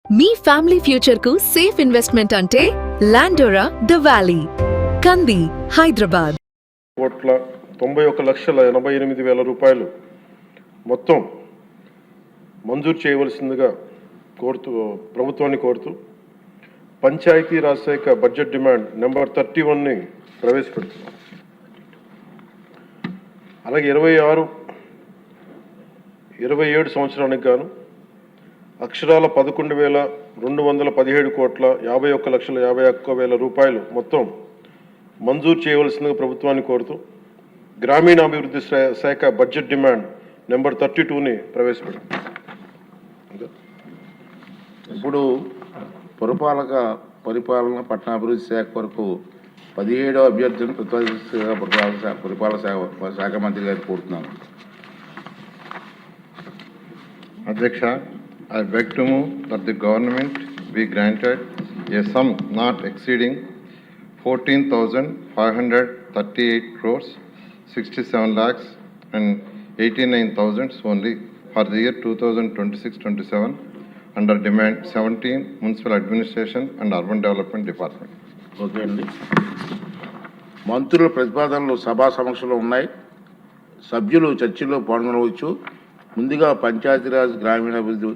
మీ family future కు safe investment అంటే లాండోరా the valley, కంది, హైదరాబాద్. 91,88,000 రూపాయలు మొత్తం మంజూరు చేయవలసిందిగా ప్రభుత్వాన్ని కోరుతూ పంచాయతీరాజ్ శాఖ బడ్జెట్ డిమాండ్ నెంబర్ 31ని ప్రవేశపెడుతున్నాం. అలాగే 26-27 సంవత్సరానికి గాను అక్షరాల 11,217,51,51,51,000 రూపాయలు మొత్తం మంజూరు చేయవలసిందిగా ప్రభుత్వాన్ని కోరుతూ గ్రామీణాభివృద్ధి శాఖ బడ్జెట్ డిమాండ్ నెంబర్ 32ని ప్రవేశపెట్టాం. ఇప్పుడు పరిపాలన పట్టణాభివృద్ధి శాఖ వరకు 17వ అభ్యర్థిని పరిపాలన శాఖ మంత్రి గారికి కోరుతున్నాను. అధ్యక్ష, I beg to move that the government be granted a sum not exceeding 14,538 crores 67 lakhs and 89,000 only for the year 2026-27 under demand 17 Municipal Administration and Urban Development Department. Okay అండి. మంత్రుల ప్రతిపాదనలు సభా సమక్షంలో ఉన్నాయి. సభ్యులు చర్చల్లో పాల్గొనవచ్చు. ముందుగా పంచాయతీరాజ్ గ్రామీణాభివృద్ధి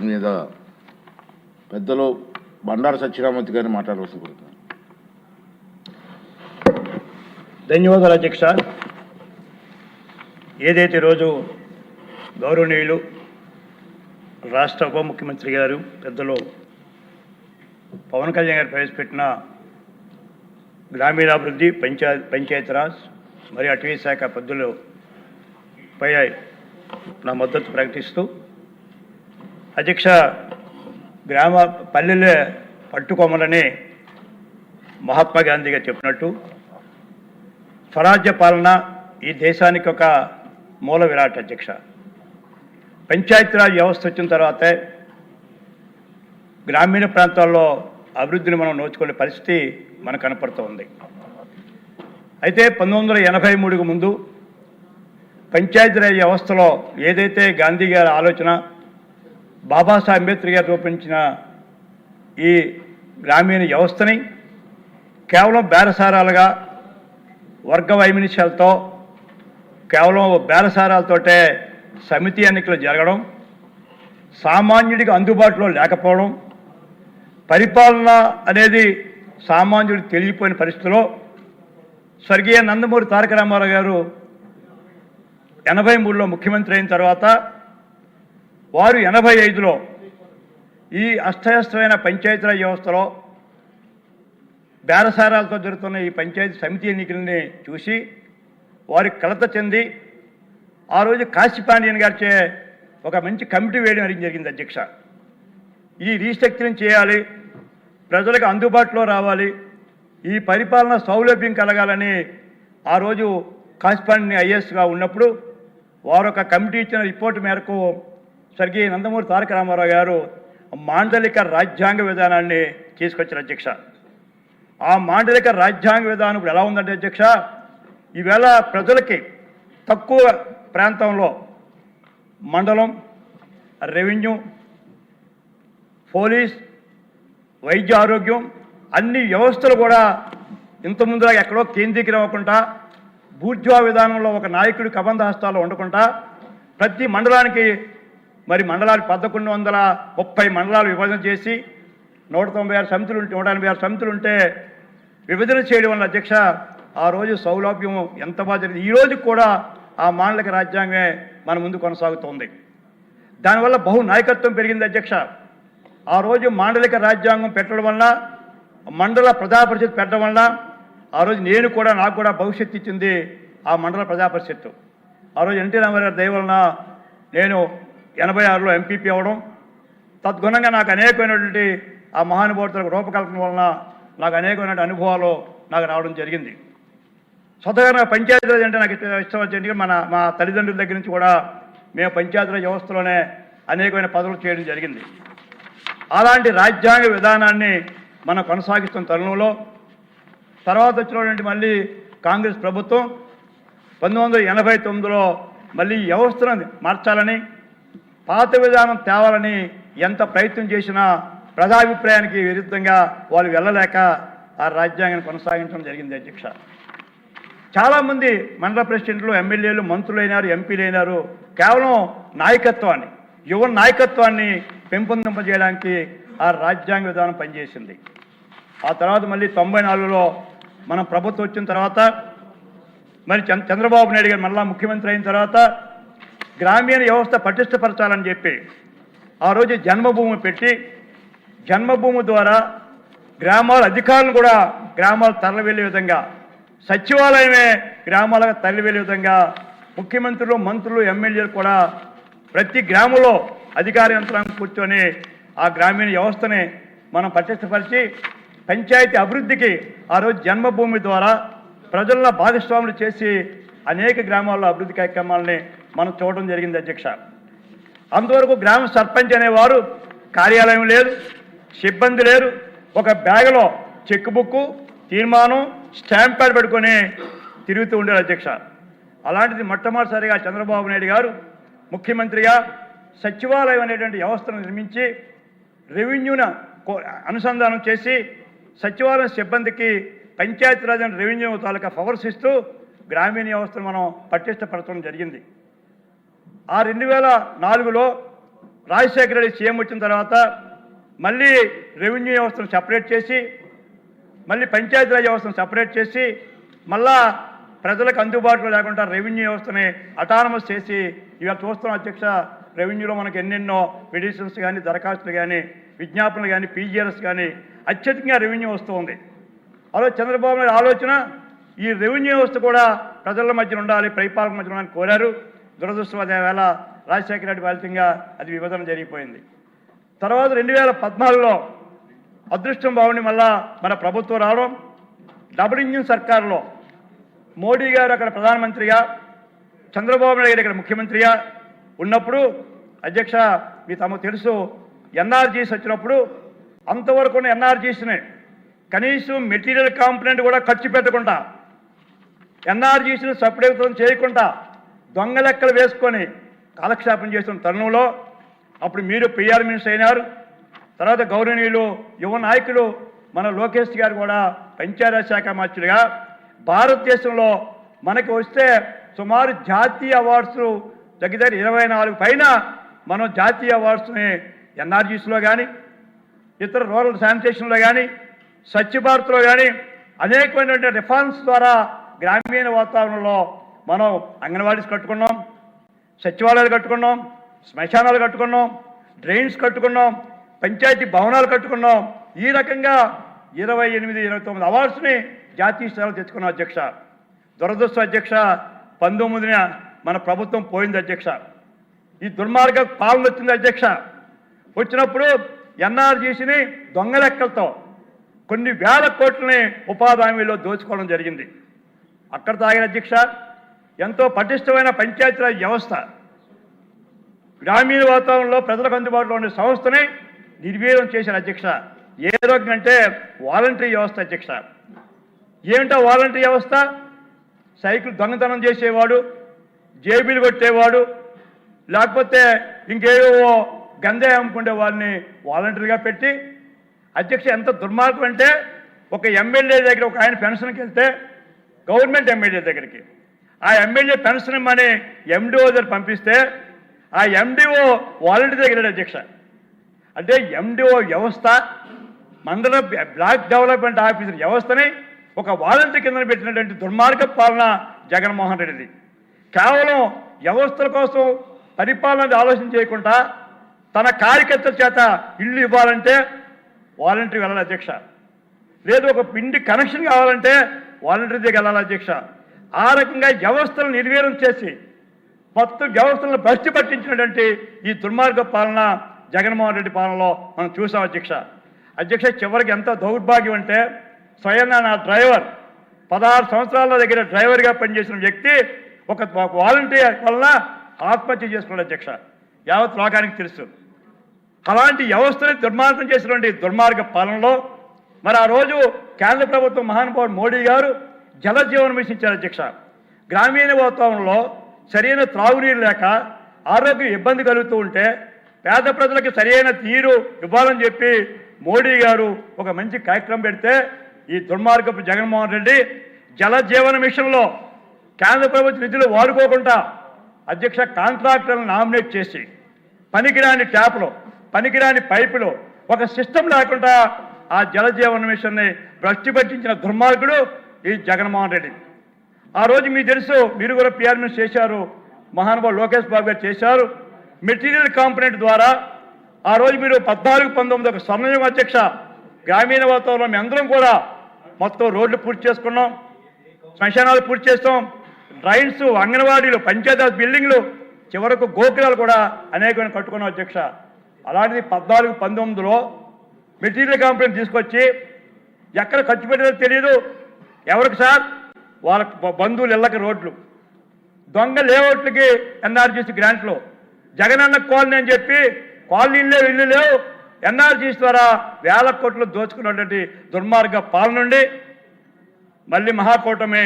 మీద పెద్దలు బండారు సత్యనారాయణ గారిని మాట్లాడవలసి కోరుతున్నాను. ధన్యవాదాలు అధ్యక్ష. ఏదైతే రోజు గౌరవనీయులు రాష్ట్ర ఉప ముఖ్యమంత్రి గారు పెద్దలు పవన్ కళ్యాణ్ గారు ప్రవేశపెట్టిన గ్రామీణాభివృద్ధి పంచాయతీరాజ్ మరియు అటవీ శాఖ పద్ధతులపై నా మద్దతు ప్రకటిస్తూ, అధ్యక్ష, పల్లెలే పట్టుకోమలని మహాత్మా గాంధీ గారు చెప్పినట్టు స్వరాజ్య పాలన ఈ దేశానికి ఒక మూల విరాట్ అధ్యక్ష. పంచాయతీరాజ్ వ్యవస్థ వచ్చిన తర్వాతే గ్రామీణ ప్రాంతాల్లో అభివృద్ధిని మనం నోచుకునే పరిస్థితి మనకు కనపడుతూ ఉంది. అయితే 1983కు ముందు పంచాయతీరాజ్ వ్యవస్థలో ఏదైతే గాంధీ గారి ఆలోచన, బాబాసాహెబ్ అంబేద్కర్ గారు రూపొందించిన ఈ గ్రామీణ వ్యవస్థని కేవలం బేరసారాలుగా వర్గ వైమనస్యాలతో కేవలం బేరసారాలతోటే సమితి ఎన్నికలు జరగడం, సామాన్యుడికి అందుబాటులో లేకపోవడం, పరిపాలన అనేది సామాన్యుడికి తెలియపోయిన పరిస్థితిలో స్వర్గీయ నందమూరి తారక రామారావు గారు 83లో ముఖ్యమంత్రి అయిన తర్వాత వారు 85లో ఈ అస్తవ్యస్తమైన పంచాయతీరాజ్ వ్యవస్థలో బేరసారాలతో జరుగుతున్న ఈ పంచాయతీ సమితి ఎన్నికలని చూసి వారికి కలత చెంది ఆ రోజు కాశీపాండ్యన్ గారిచే ఒక మంచి కమిటీ వేయడం జరిగింది అధ్యక్ష. ఈ రీస్ట్రక్చరింగ్ చేయాలి, ప్రజలకు అందుబాటులో రావాలి, ఈ పరిపాలన సౌలభ్యం కలగాలని ఆ రోజు కాశీపాండ్యన్ ఐఏఎస్గా ఉన్నప్పుడు వారు ఒక కమిటీ ఇచ్చిన రిపోర్టు మేరకు స్వర్గీయ నందమూరి తారక రామారావు గారు మాండలిక రాజ్యాంగ విధానాన్ని తీసుకొచ్చారు అధ్యక్ష. ఆ మాండలిక రాజ్యాంగ విధానం ఇప్పుడు ఎలా ఉందంటే అధ్యక్ష, ఈవేళ ప్రజలకి తక్కువ ప్రాంతంలో మండలం, రెవెన్యూ, పోలీస్, వైద్య ఆరోగ్యం అన్ని వ్యవస్థలు కూడా ఇంతకుముందులా ఎక్కడో కేంద్రీకరం అవ్వకుండా బూర్జువా విధానంలో ఒక నాయకుడి కబంధ హస్తాలు ఉండకుండా ప్రతి మండలానికి మండలాలు 1130 మండలాలు విభజన చేసి 186 సమితులు ఉంటే విభజన చేయడం వల్ల అధ్యక్ష ఆ రోజు సౌలభ్యం ఎంత బాగా జరిగింది. ఈరోజు కూడా ఆ మాండలిక రాజ్యాంగమే మన ముందు కొనసాగుతోంది. దానివల్ల బహు నాయకత్వం పెరిగింది అధ్యక్ష. ఆ రోజు మాండలిక రాజ్యాంగం పెట్టడం వల్ల, మండల ప్రజాపరిషత్ పెట్టడం వల్ల ఆ రోజు నాకు కూడా భవిష్యత్తు ఇచ్చింది ఆ మండల ప్రజాపరిషత్తు. ఆ రోజు ఎన్టీ రామారావు గారి దయ వలన నేను 86లో ఎంపీపీ అవ్వడం, తద్గుణంగా నాకు అనేకమైనటువంటి ఆ మహానుభావులకు రూపకల్పన వలన నాకు అనేకమైన అనుభవాలు నాకు రావడం జరిగింది. స్వతహాగా పంచాయతీరాజ్ అంటే నాకు ఇష్టం వచ్చేది. మా తల్లిదండ్రుల దగ్గర నుంచి కూడా మేము పంచాయతీరాజ్ వ్యవస్థలోనే అనేకమైన పదవులు చేయడం జరిగింది. అలాంటి రాజ్యాంగ విధానాన్ని మనం కొనసాగిస్తున్న తరుణంలో తర్వాత వచ్చినటువంటి మళ్ళీ కాంగ్రెస్ ప్రభుత్వం 1989లో మళ్ళీ వ్యవస్థను మార్చాలని, పాత విధానం తేవాలని ఎంత ప్రయత్నం చేసినా ప్రజాభిప్రాయానికి విరుద్ధంగా వాళ్ళు వెళ్ళలేక ఆ రాజ్యాంగాన్ని కొనసాగించడం జరిగింది అధ్యక్ష. చాలామంది మండల ప్రెసిడెంట్లు, ఎమ్మెల్యేలు, మంత్రులైనారు, ఎంపీలైనారు కేవలం నాయకత్వాన్ని, యువ నాయకత్వాన్ని పెంపొందింపజేయడానికి ఆ రాజ్యాంగ విధానం పనిచేసింది. ఆ తర్వాత మళ్ళీ 94లో మన ప్రభుత్వం వచ్చిన తర్వాత మరి చంద్రబాబు నాయుడు గారు మళ్ళా ముఖ్యమంత్రి అయిన తర్వాత గ్రామీణ వ్యవస్థ పటిష్టపరచాలని చెప్పి ఆ రోజు జన్మభూమి పెట్టి, జన్మభూమి ద్వారా గ్రామాల అధికారులను కూడా గ్రామాలు తరలివెళ్ళే విధంగా, సచివాలయమే గ్రామాలకు తరలివెళ్ళే విధంగా ముఖ్యమంత్రులు, మంత్రులు, ఎమ్మెల్యేలు కూడా ప్రతి గ్రామంలో అధికార యంత్రాంగం కూర్చొని ఆ గ్రామీణ వ్యవస్థని మనం పటిష్టపరిచి పంచాయతీ అభివృద్ధికి ఆ రోజు జన్మభూమి ద్వారా ప్రజల భాగస్వాములు చేసి అనేక గ్రామాల్లో అభివృద్ధి కార్యక్రమాలని మనం చూడడం జరిగింది అధ్యక్ష. అంతవరకు గ్రామ సర్పంచ్ అనేవారు కార్యాలయం లేదు, సిబ్బంది లేరు, ఒక బ్యాగులో చెక్ బుక్, తీర్మానం, స్టాంప్ ప్యాడ్ పెట్టుకొని తిరుగుతూ ఉండేది అధ్యక్ష. అలాంటిది మొట్టమొదటిసారిగా చంద్రబాబు నాయుడు గారు ముఖ్యమంత్రిగా సచివాలయం అనేటువంటి వ్యవస్థను నిర్మించి రెవెన్యూను అనుసంధానం చేసి సచివాలయం సిబ్బందికి పంచాయతీరాజ్ రెవెన్యూ తాలూకా పవర్స్ ఇస్తూ గ్రామీణ వ్యవస్థను మనం పటిష్టపరచడం జరిగింది. ఆ 2004లో రాజశేఖర రెడ్డి సీఎం వచ్చిన తర్వాత మళ్ళీ రెవెన్యూ వ్యవస్థను సపరేట్ చేసి, మళ్ళీ పంచాయతీరాజ్ వ్యవస్థను సపరేట్ చేసి, మళ్ళా ప్రజలకు అందుబాటులో లేకుండా రెవెన్యూ వ్యవస్థని అటానమస్ చేసి ఇవాళ చూస్తున్నాం అధ్యక్ష. రెవెన్యూలో మనకు ఎన్నెన్నో పిటిషన్స్ కానీ, దరఖాస్తులు కానీ, విజ్ఞాపనలు కానీ, పీజీఆర్ఎస్ కానీ అత్యధికంగా రెవెన్యూ వస్తూ ఉంది. అలా చంద్రబాబు నాయుడు ఆలోచన ఈ రెవెన్యూ వ్యవస్థ కూడా ప్రజల మధ్య ఉండాలి, పరిపాలన మధ్య ఉండాలని కోరారు. దురదృష్టవశాత్తు వేళ రాజశేఖర రెడ్డి ఫలితంగా అది విభజన జరిగిపోయింది. తర్వాత 2014లో అదృష్టం బాగుండి మళ్ళా మన ప్రభుత్వం రావడం, డబుల్ ఇంజిన్ సర్కారులో మోడీ గారు అక్కడ ప్రధానమంత్రిగా, చంద్రబాబు నాయుడు గారు ఇక్కడ ముఖ్యమంత్రిగా ఉన్నప్పుడు అధ్యక్ష మీ తమకు తెలుసు ఎన్ఆర్జీస్ వచ్చినప్పుడు అంతవరకు ఉన్న ఎన్ఆర్జీస్ని కనీసం మెటీరియల్ కాంపనెంట్ కూడా ఖర్చు పెట్టకుండా, ఎన్ఆర్జీస్ని సపరేట్ చేయకుండా దొంగ లెక్కలు వేసుకొని కాలక్షేపం చేస్తున్న తరుణంలో అప్పుడు మీరు పిఆర్ మినిస్టర్ అయినారు. తర్వాత గౌరవనీయులు యువ నాయకులు మన లోకేష్ గారు కూడా పంచాయతీరాజ్ శాఖ మంత్రిగా భారతదేశంలో మనకి వస్తే సుమారు జాతీయ అవార్డ్స్ దగ్గర 24 పైన మనం జాతీయ అవార్డ్స్ని ఎన్ఆర్జీస్లో కానీ, ఇతర రూరల్ శానిటేషన్లో కానీ, స్వచ్ఛ భారత్లో కానీ అనేకమైనటువంటి రిఫార్మ్స్ ద్వారా గ్రామీణ వాతావరణంలో మనం అంగన్వాడీస్ కట్టుకున్నాం, సచివాలయాలు కట్టుకున్నాం, శ్మశానాలు కట్టుకున్నాం, డ్రైన్స్ కట్టుకున్నాం, పంచాయతీ భవనాలు కట్టుకున్నాం. ఈ రకంగా 28, 29 అవార్డ్స్ని జాతీయ స్థాయిలో తెచ్చుకున్నాం అధ్యక్ష. దురదృష్టం అధ్యక్ష 19న మన ప్రభుత్వం పోయింది అధ్యక్ష. ఈ దుర్మార్గ పాలన వచ్చింది అధ్యక్ష. వచ్చినప్పుడు ఎన్ఆర్జీసీని దొంగ లెక్కలతో కొన్ని వేల కోట్లని ఉపాధి హామీలో దోచుకోవడం జరిగింది. అక్కడ తాగిన అధ్యక్ష ఎంతో పటిష్టమైన పంచాయతీరాజ్ వ్యవస్థ, గ్రామీణ వాతావరణంలో ప్రజలకు అందుబాటులో ఉండే సంస్థని నిర్వీర్యం చేశారు అధ్యక్ష. ఏ రకంగా అంటే వాలంటరీ వ్యవస్థ అధ్యక్ష. ఏమిటో వాలంటరీ వ్యవస్థ? సైకిల్ దొంగతనం చేసేవాడు, జేబీలు కొట్టేవాడు, లేకపోతే ఇంకేవో గంజా అమ్ముకునే వాళ్ళని వాలంటరీగా పెట్టి అధ్యక్ష ఎంత దుర్మార్గం అంటే ఒక ఎమ్మెల్యే దగ్గర ఒక ఆయన పెన్షన్కి వెళ్తే గవర్నమెంట్ ఎమ్మెల్యే దగ్గరికి ఆ ఎమ్మెల్యే పెన్షన్ మనీ ఎండిఓ దగ్గర పంపిస్తే ఆ ఎండిఓ వాలంటీర్ దగ్గర అధ్యక్ష. అంటే ఎండిఓ వ్యవస్థ, మండల బ్లాక్ డెవలప్మెంట్ ఆఫీసర్ వ్యవస్థని ఒక వాలంటీర్ కింద పెట్టినటువంటి దుర్మార్గ పాలన జగన్మోహన్ రెడ్డిది. కేవలం వ్యవస్థల కోసం పరిపాలన ఆలోచన చేయకుండా తన కార్యకర్తల చేత ఇల్లు ఇవ్వాలంటే వాలంటీర్ వెళ్ళాలి అధ్యక్ష. లేదు ఒక పిండి కనెక్షన్ కావాలంటే వాలంటీర్ దగ్గర వెళ్ళాలి అధ్యక్ష. ఆ రకంగా వ్యవస్థలను నిర్వీర్యం చేసి మొత్తం వ్యవస్థలను భ్రష్టు పట్టించినటువంటి ఈ దుర్మార్గ పాలన జగన్మోహన్ రెడ్డి పాలనలో మనం చూసాం అధ్యక్ష. అధ్యక్ష చివరికి ఎంత దౌర్భాగ్యం అంటే స్వయంగా నా డ్రైవర్ 16 సంవత్సరాల దగ్గర డ్రైవర్గా పనిచేసిన వ్యక్తి ఒక వాలంటీర్ వలన ఆత్మహత్య చేసుకున్నాడు అధ్యక్ష. యావత్ లోకానికి తెలుసు. అలాంటి వ్యవస్థని దుర్మార్గం చేసినటువంటి దుర్మార్గ పాలనలో మరి ఆ రోజు కేంద్ర ప్రభుత్వం మహానుభావుడు మోడీ గారు జలజీవన్ మిషన్ ఇచ్చారు అధ్యక్ష. గ్రామీణ వాతావరణంలో సరైన త్రాగునీరు లేక ఆరోగ్య ఇబ్బంది కలుగుతూ ఉంటే పేద ప్రజలకు సరైన తీరు ఇవ్వాలని చెప్పి మోడీ గారు ఒక మంచి కార్యక్రమం పెడితే ఈ దుర్మార్గపు జగన్మోహన్ రెడ్డి జల జీవన మిషన్లో కేంద్ర ప్రభుత్వ నిధులు వాడుకోకుండా అధ్యక్ష కాంట్రాక్టర్లను నామినేట్ చేసి పనికిరాని ట్యాపులు పనికిరాని పైపులు ఒక సిస్టమ్ లేకుండా ఆ జల జీవన మిషన్ని భ్రష్టు పట్టించిన దుర్మార్గుడు ఈ జగన్మోహన్ రెడ్డి. ఆ రోజు మీకు తెలుసు, మీరు కూడా పిఆర్ మినిస్టర్ చేశారు, మహానుభావుడు లోకేష్ బాబు గారు చేశారు. మెటీరియల్ కాంపొనెంట్ ద్వారా ఆ రోజు మీరు 14-19 ఒక స్వర్ణయుగం అధ్యక్ష. గ్రామీణ వాతావరణంలో మీ అందరం కూడా మొత్తం రోడ్లు పూర్తి చేసుకున్నాం, శ్మశానాలు పూర్తి చేస్తాం, డ్రైన్స్, అంగన్వాడీలు, పంచాయతీ బిల్డింగ్లు, చివరకు గోపురాలు కూడా అనేకమైన కట్టుకున్నాం అధ్యక్ష. అలాంటిది 14-19లో మెటీరియల్ కాంపొనెంట్ తీసుకొచ్చి ఎక్కడ ఖర్చు పెట్టేదో తెలియదు ఎవరికి సార్, వాళ్ళ బంధువులు ఇళ్ళకి రోడ్లు, దొంగ లేఅవుట్లకి ఎన్ఆర్జీసీ గ్రాంట్లు, జగనన్న కాలనీ అని చెప్పి కాలనీలే ఇల్లు లేవు, ఎన్ఆర్జీసీ ద్వారా వేల కోట్లు దోచుకున్నటువంటి దుర్మార్గ పాలన నుండి మళ్ళీ మహాకూటమి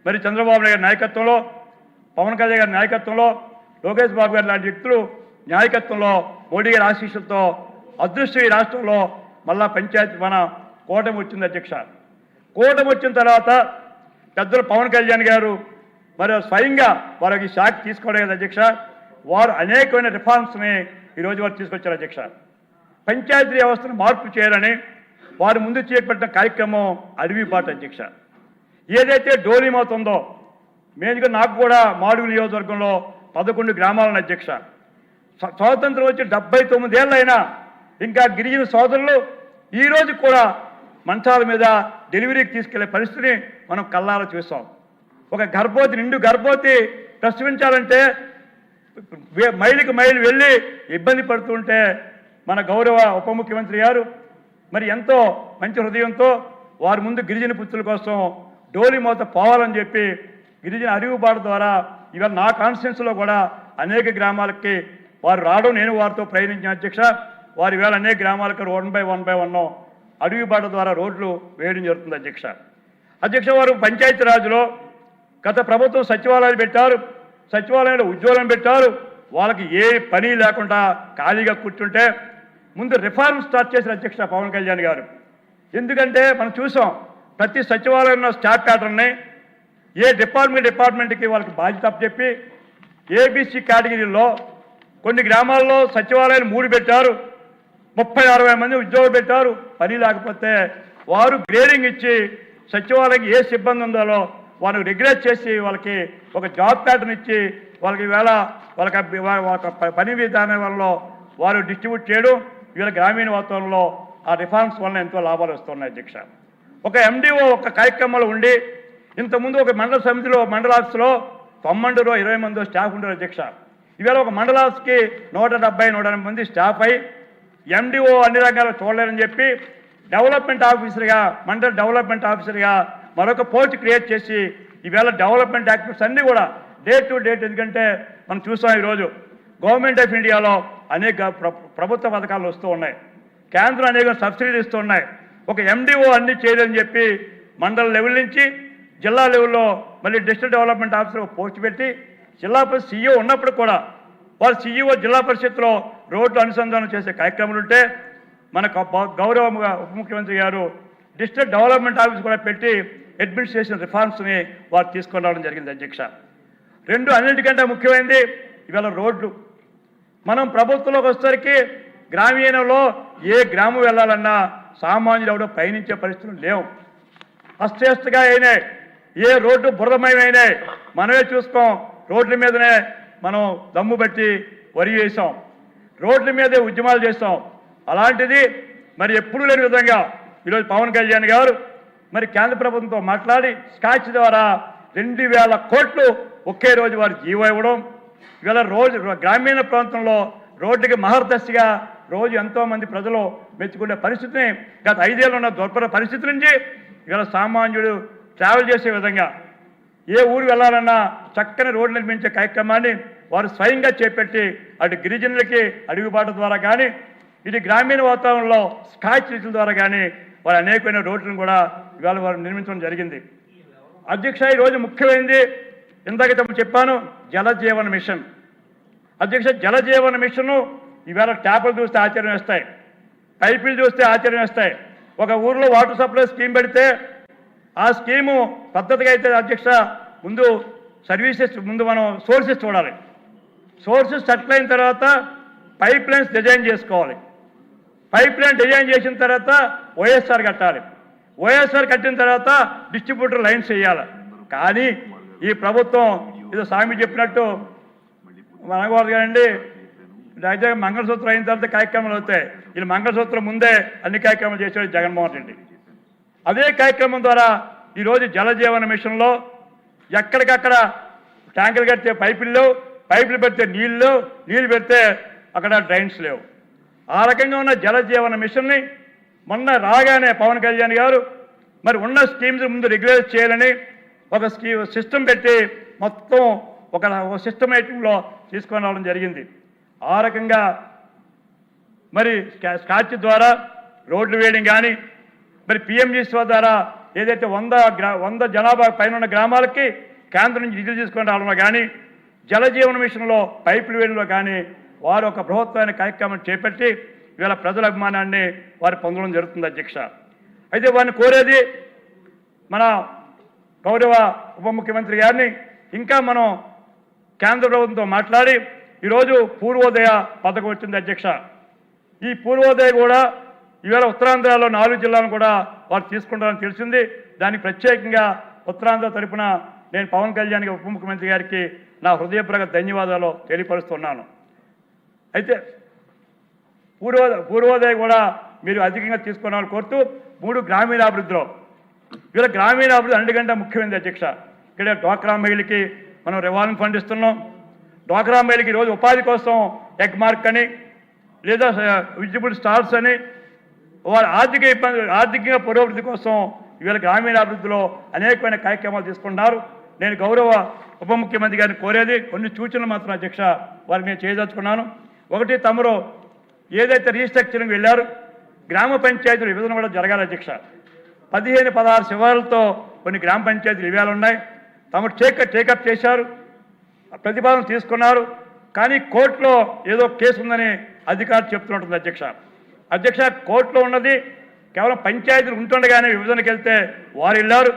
మరి చంద్రబాబు నాయుడు గారి నాయకత్వంలో, పవన్ కళ్యాణ్ గారి నాయకత్వంలో, లోకేష్ బాబు గారు లాంటి వ్యక్తులు నాయకత్వంలో, మోడీ గారి ఆశీస్సులతో అదృష్టం ఈ రాష్ట్రంలో మళ్ళా పంచాయతీ మన కూటమి వచ్చింది అధ్యక్ష. కూటమి వచ్చిన తర్వాత పెద్దలు పవన్ కళ్యాణ్ గారు మరి స్వయంగా వారికి శాఖ తీసుకోవడం కదా అధ్యక్ష. వారు అనేకమైన రిఫార్మ్స్ని ఈరోజు వారు తీసుకొచ్చారు అధ్యక్ష. పంచాయతీ వ్యవస్థను మార్పు చేయాలని వారు ముందు చేపట్టిన కార్యక్రమం అడవి బాట అధ్యక్ష. ఏదైతే డోలీమవుతుందో, మేజుగా నాకు కూడా మాడుగుల నియోజకవర్గంలో 11 గ్రామాలను అధ్యక్ష. స్వాతంత్రం వచ్చి 79 ఏళ్ళు అయినా ఇంకా గిరిజన సోదరులు ఈరోజు కూడా మంచాల మీద డెలివరీకి తీసుకెళ్లే పరిస్థితిని మనం కళ్ళారా చూస్తాం. ఒక గర్భవతి, నిండు గర్భవతి ప్రసవించాలంటే మైలుకి మైలు వెళ్ళి ఇబ్బంది పడుతుంటే మన గౌరవ ఉప ముఖ్యమంత్రి గారు మరి ఎంతో మంచి హృదయంతో వారి ముందు గిరిజన పుత్రుల కోసం డోలి మోత పోవాలని చెప్పి గిరిజన అరుగుబాట ద్వారా ఇవాళ నా కాన్స్టిట్యున్సీలో కూడా అనేక గ్రామాలకి వారు రావడం, నేను వారితో ప్రయాణించిన అధ్యక్ష. వారి వేళ అనేక గ్రామాలకు 1/1 అడవిబాట ద్వారా రోడ్లు వేయడం జరుగుతుంది అధ్యక్ష. వారు పంచాయతీరాజ్లో గత ప్రభుత్వం సచివాలయాలు పెట్టారు, సచివాలయంలో ఉద్యోగం పెట్టారు, వాళ్ళకి ఏ పని లేకుండా ఖాళీగా కూర్చుంటే ముందు రిఫార్మ్ స్టార్ట్ చేసిన అధ్యక్ష పవన్ కళ్యాణ్ గారు. ఎందుకంటే మనం చూసాం ప్రతి సచివాలయంలో స్టాఫ్ ప్యాటర్న్ని ఏ డిపార్ట్మెంట్కి వాళ్ళకి బాధ్యత చెప్పి ఏబీసీ కేటగిరీలో కొన్ని గ్రామాల్లో సచివాలయాలు 3 పెట్టారు, 30-60 మంది ఉద్యోగం పెట్టారు. పని లేకపోతే వారు గ్రేడింగ్ ఇచ్చి సచివాలయానికి ఏ సిబ్బంది ఉందో వాళ్ళకి రెగ్యులేట్ చేసి వాళ్ళకి ఒక జాబ్ ప్యాటర్న్ ఇచ్చి వాళ్ళకి ఈవేళ వాళ్ళకి పని విధానం వల్ల వారు డిస్ట్రిబ్యూట్ చేయడం ఈవేళ గ్రామీణ వాతావరణంలో ఆ రిఫార్మ్స్ వల్ల ఎంతో లాభాలు వస్తున్నాయి అధ్యక్ష. ఒక ఎండిఓ ఒక కార్యక్రమంలో ఉండి ఇంతకుముందు ఒక మండల సమితిలో మండల ఆఫీసులో 20 మంది స్టాఫ్ ఉండరు అధ్యక్ష. ఈవేళ ఒక మండల ఆఫీస్కి 170-180 మంది స్టాఫ్ అయి ఎండిఓ అన్ని రంగాలు చూడలేరని చెప్పి డెవలప్మెంట్ ఆఫీసర్గా, మండల డెవలప్మెంట్ ఆఫీసర్గా మరొక పోస్ట్ క్రియేట్ చేసి ఈవేళ డెవలప్మెంట్ యాక్టివిటీస్ అన్నీ కూడా డే టు డేట్. ఎందుకంటే మనం చూసాం ఈరోజు గవర్నమెంట్ ఆఫ్ ఇండియాలో అనేక ప్రభుత్వ పథకాలు వస్తూ ఉన్నాయి, కేంద్రం అనేక సబ్సిడీలు ఇస్తూ ఉన్నాయి. ఒక ఎండిఓ అన్నీ చేయలేదని చెప్పి మండల లెవెల్ నుంచి జిల్లా లెవెల్లో మళ్ళీ డిస్ట్రిక్ట్ డెవలప్మెంట్ ఆఫీసర్ పోస్ట్ పెట్టి జిల్లా పరిషత్ సీఈఓ ఉన్నప్పుడు కూడా వారు సీఈఓ జిల్లా పరిషత్లో రోడ్లు అనుసంధానం చేసే కార్యక్రమాలు ఉంటే మన గౌరవ ఉప ముఖ్యమంత్రి గారు డిస్ట్రిక్ట్ డెవలప్మెంట్ ఆఫీస్ కూడా పెట్టి అడ్మినిస్ట్రేషన్ రిఫార్మ్స్ని వారు తీసుకొని రావడం జరిగింది అధ్యక్ష. అన్నిటికంటే ముఖ్యమైనది ఇవాళ రోడ్లు. మనం ప్రభుత్వంలోకి వచ్చేసరికి గ్రామీణంలో ఏ గ్రామం వెళ్ళాలన్నా సామాన్యులు ఎవడో పయనించే పరిస్థితులు లేవు, అస్తవ్యస్తగా అయినాయి. ఏ రోడ్డు బురదమయమైనాయి. మనమే చూసుకోం, రోడ్ల మీదనే మనం దమ్ము బట్టి వరి వేసాం, రోడ్ల మీదే ఉద్యమాలు చేస్తాం. అలాంటిది మరి ఎప్పుడూ లేని విధంగా ఈరోజు పవన్ కళ్యాణ్ గారు మరి కేంద్ర ప్రభుత్వంతో మాట్లాడి స్కాచ్ ద్వారా 2000 కోట్లు ఒకే రోజు వారు జీవో ఇవ్వడం. ఇవాళ గ్రామీణ ప్రాంతంలో రోడ్డుకి మహర్దశగా రోజు ఎంతోమంది ప్రజలు మెచ్చుకునే పరిస్థితిని గత 5 ఏళ్ళు ఉన్న దుర్భర పరిస్థితి నుంచి ఇవాళ సామాన్యుడు ట్రావెల్ చేసే విధంగా ఏ ఊరు వెళ్ళాలన్నా చక్కని రోడ్లు నిర్మించే కార్యక్రమాన్ని వారు స్వయంగా చేపట్టి అటు గిరిజనులకి అడుగుబాటు ద్వారా కానీ ఇటు గ్రామీణ వాతావరణంలో స్కాచ్ రీతుల ద్వారా కానీ వారు అనేకమైన రోడ్లను కూడా ఇవాళ వారు నిర్మించడం జరిగింది అధ్యక్ష. ఈరోజు ముఖ్యమైనది ఇందాక చెప్పాను, జలజీవన మిషన్ అధ్యక్ష. జలజీవన మిషను ఈవేళ ట్యాపులు చూస్తే ఆశ్చర్యం వేస్తాయి, పైపులు చూస్తే ఆశ్చర్యం వేస్తాయి. ఒక ఊర్లో వాటర్ సప్లై స్కీమ్ పెడితే ఆ స్కీము పద్ధతిగా అయితే అధ్యక్ష ముందు సర్వీసెస్ ముందు మనం సోర్సెస్ చూడాలి. సోర్సెస్ సెటిల్ అయిన తర్వాత పైప్ లైన్స్ డిజైన్ చేసుకోవాలి. పైప్ లైన్ డిజైన్ చేసిన తర్వాత ఓఎస్ఆర్ కట్టాలి. ఓఎస్ఆర్ కట్టిన తర్వాత డిస్ట్రిబ్యూటర్ లైన్స్ వేయాలి. కానీ ఈ ప్రభుత్వం ఇది స్వామి చెప్పినట్టు మనకూడదు కదండి, అయితే మంగళసూత్రం అయిన తర్వాత కార్యక్రమాలు అవుతాయి. వీళ్ళు మంగళసూత్రం ముందే అన్ని కార్యక్రమాలు చేశాడు జగన్మోహన్ రెడ్డి. అదే కార్యక్రమం ద్వారా ఈరోజు జలజీవన మిషన్లో ఎక్కడికక్కడ ట్యాంకులు కడితే పైపులు లేవు, పైపులు పెడితే నీళ్ళు పెడితే అక్కడ డ్రైన్స్ లేవు. ఆ రకంగా ఉన్న జలజీవన మిషన్ని మొన్న రాగానే పవన్ కళ్యాణ్ గారు మరి ఉన్న స్కీమ్స్ ముందు రెగ్యులేట్ చేయాలని ఒక సిస్టమ్ పెట్టి మొత్తం ఒక సిస్టమేటిక్లో తీసుకొని రావడం జరిగింది. ఆ రకంగా మరి స్కాచ్ ద్వారా రోడ్లు వేయడం కానీ, మరి పిఎంజీస్వా ద్వారా ఏదైతే 100 జనాభా పైన ఉన్న గ్రామాలకి కేంద్రం నుంచి నిధులు తీసుకొని రావడంలో కానీ, జలజీవన మిషన్లో పైపులు వేయడంలో కానీ వారు ఒక బృహత్తమైన కార్యక్రమం చేపట్టి ఇవాళ ప్రజల అభిమానాన్ని వారు పొందడం జరుగుతుంది అధ్యక్ష. అయితే వారిని కోరేది మన గౌరవ ఉప ముఖ్యమంత్రి గారిని ఇంకా మనం కేంద్ర ప్రభుత్వంతో మాట్లాడి ఈరోజు పూర్వోదయ పథకం వచ్చింది అధ్యక్ష. ఈ పూర్వోదయ కూడా ఈవేళ ఉత్తరాంధ్రలో 4 జిల్లాలను కూడా వారు తీసుకుంటారని తెలిసింది. దానికి ప్రత్యేకంగా ఉత్తరాంధ్ర తరఫున నేను పవన్ కళ్యాణ్ ఉప ముఖ్యమంత్రి గారికి నా హృదయపూర్వక ధన్యవాదాలు తెలియపరుస్తున్నాను. అయితే పూర్వోదయ కూడా మీరు అధికంగా తీసుకోవాలని కోరుతూ 3 గ్రామీణాభివృద్ధిలో ఇవాళ గ్రామీణాభివృద్ధి అన్నిటికంటే ముఖ్యమైనది అధ్యక్ష. ఇక్కడ డ్వాక్రా మహిళకి మనం రివాల్వింగ్ ఫండ్ ఇస్తున్నాం. డ్వాక్రా మహిళకి ఈరోజు ఉపాధి కోసం ఎగ్ మార్క్ అని లేదా విజిబుల్ స్టార్స్ అని వారి ఆర్థికంగా పురోభివృద్ధి కోసం ఇవాళ గ్రామీణాభివృద్ధిలో అనేకమైన కార్యక్రమాలు తీసుకున్నారు. నేను గౌరవ ఉప ముఖ్యమంత్రి గారిని కోరేది కొన్ని సూచనలు మాత్రం అధ్యక్ష వారికి నేను చేయదలుచుకున్నాను. ఒకటి, తమరు ఏదైతే రీస్ట్రక్చరింగ్ వెళ్ళారు గ్రామ పంచాయతీలు విభజన కూడా జరగాలి అధ్యక్ష. 15-16 శివారులతో కొన్ని గ్రామ పంచాయతీలు ఇవాళ ఉన్నాయి. తమరు టేకప్ చేశారు, ప్రతిపాదన తీసుకున్నారు. కానీ కోర్టులో ఏదో కేసు ఉందని అధికారులు చెప్తున్నట్టుంది అధ్యక్ష. కోర్టులో ఉన్నది కేవలం పంచాయతీలు ఉంటుండగానే విభజనకి వెళ్తే వారు వెళ్ళారు.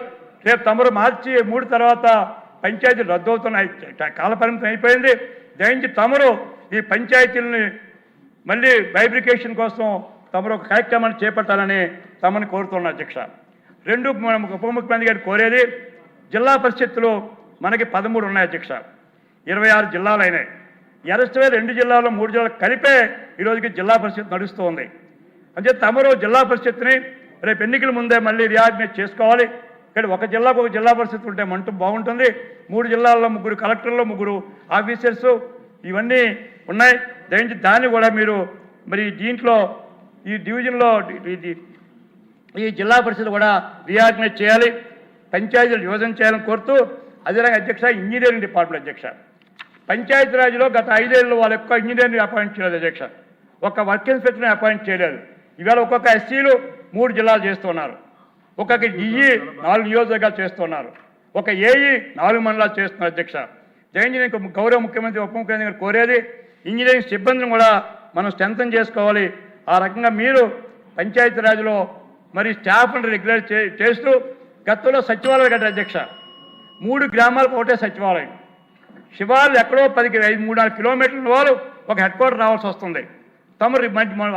రేపు తమరు మార్చి 3 తర్వాత పంచాయతీలు రద్దు అవుతున్నాయి, కాలపరిమితం అయిపోయింది. దయించి తమరు ఈ పంచాయతీలని మళ్ళీ బైబ్రికేషన్ కోసం తమరు ఒక కార్యక్రమాన్ని చేపట్టాలని తమని కోరుతున్నారు అధ్యక్ష. 2, మనం ఉప ముఖ్యమంత్రి గారు కోరేది జిల్లా పరిషత్తులు మనకి 13 ఉన్నాయి అధ్యక్ష. 26 జిల్లాలు అయినాయి. ఎరస్ట్వే 2 జిల్లాలో 3 జిల్లాలు కలిపే ఈరోజుకి జిల్లా పరిషత్ నడుస్తూ ఉంది. అంటే తమరు జిల్లా పరిషత్ని రేపు ఎన్నికల ముందే మళ్ళీ రియాగ్నేట్ చేసుకోవాలి. ఇక్కడ ఒక జిల్లాకు ఒక జిల్లా పరిషత్ ఉంటే మంటూ బాగుంటుంది. 3 జిల్లాల్లో 3 కలెక్టర్లు, 3 ఆఫీసర్స్ ఇవన్నీ ఉన్నాయి. దయించి దాన్ని కూడా మీరు మరి దీంట్లో ఈ డివిజన్లో ఈ జిల్లా పరిషత్ కూడా రియాగ్నేట్ చేయాలి, పంచాయతీలు విభజన చేయాలని కోరుతూ, అదేవిధంగా అధ్యక్ష ఇంజనీరింగ్ డిపార్ట్మెంట్ అధ్యక్ష, పంచాయతీరాజ్లో గత 5 ఏళ్ళు వాళ్ళు ఎక్కువ ఇంజనీర్ని అపాయింట్ చేయలేదు అధ్యక్ష. ఒక వర్క్ ఇన్స్పెక్టర్ని అపాయింట్ చేయలేదు. ఈవేళ ఒక్కొక్క ఎస్సీలు 3 జిల్లాలు చేస్తున్నారు, ఒక్కొక్క డిఈ 4 నియోజకవర్గాలు చేస్తున్నారు, ఒక ఏఈ 4 మండలాలు చేస్తున్నారు అధ్యక్ష. ఇంజనీరింగ్ గౌరవ ముఖ్యమంత్రి ఉప ముఖ్యమంత్రి గారు కోరేది ఇంజనీరింగ్ సిబ్బందిని కూడా మనం స్ట్రెంథన్ చేసుకోవాలి. ఆ రకంగా మీరు పంచాయతీరాజ్లో మరి స్టాఫ్ని రెగ్యులర్ చేస్తూ గతంలో సచివాలయాలు కట్టారు అధ్యక్ష. 3 గ్రామాలకు ఒకటే సచివాలయం. శివార్లు ఎక్కడో 3-4 కిలోమీటర్ల వాళ్ళు ఒక హెడ్ క్వార్టర్ రావాల్సి వస్తుంది. తమరు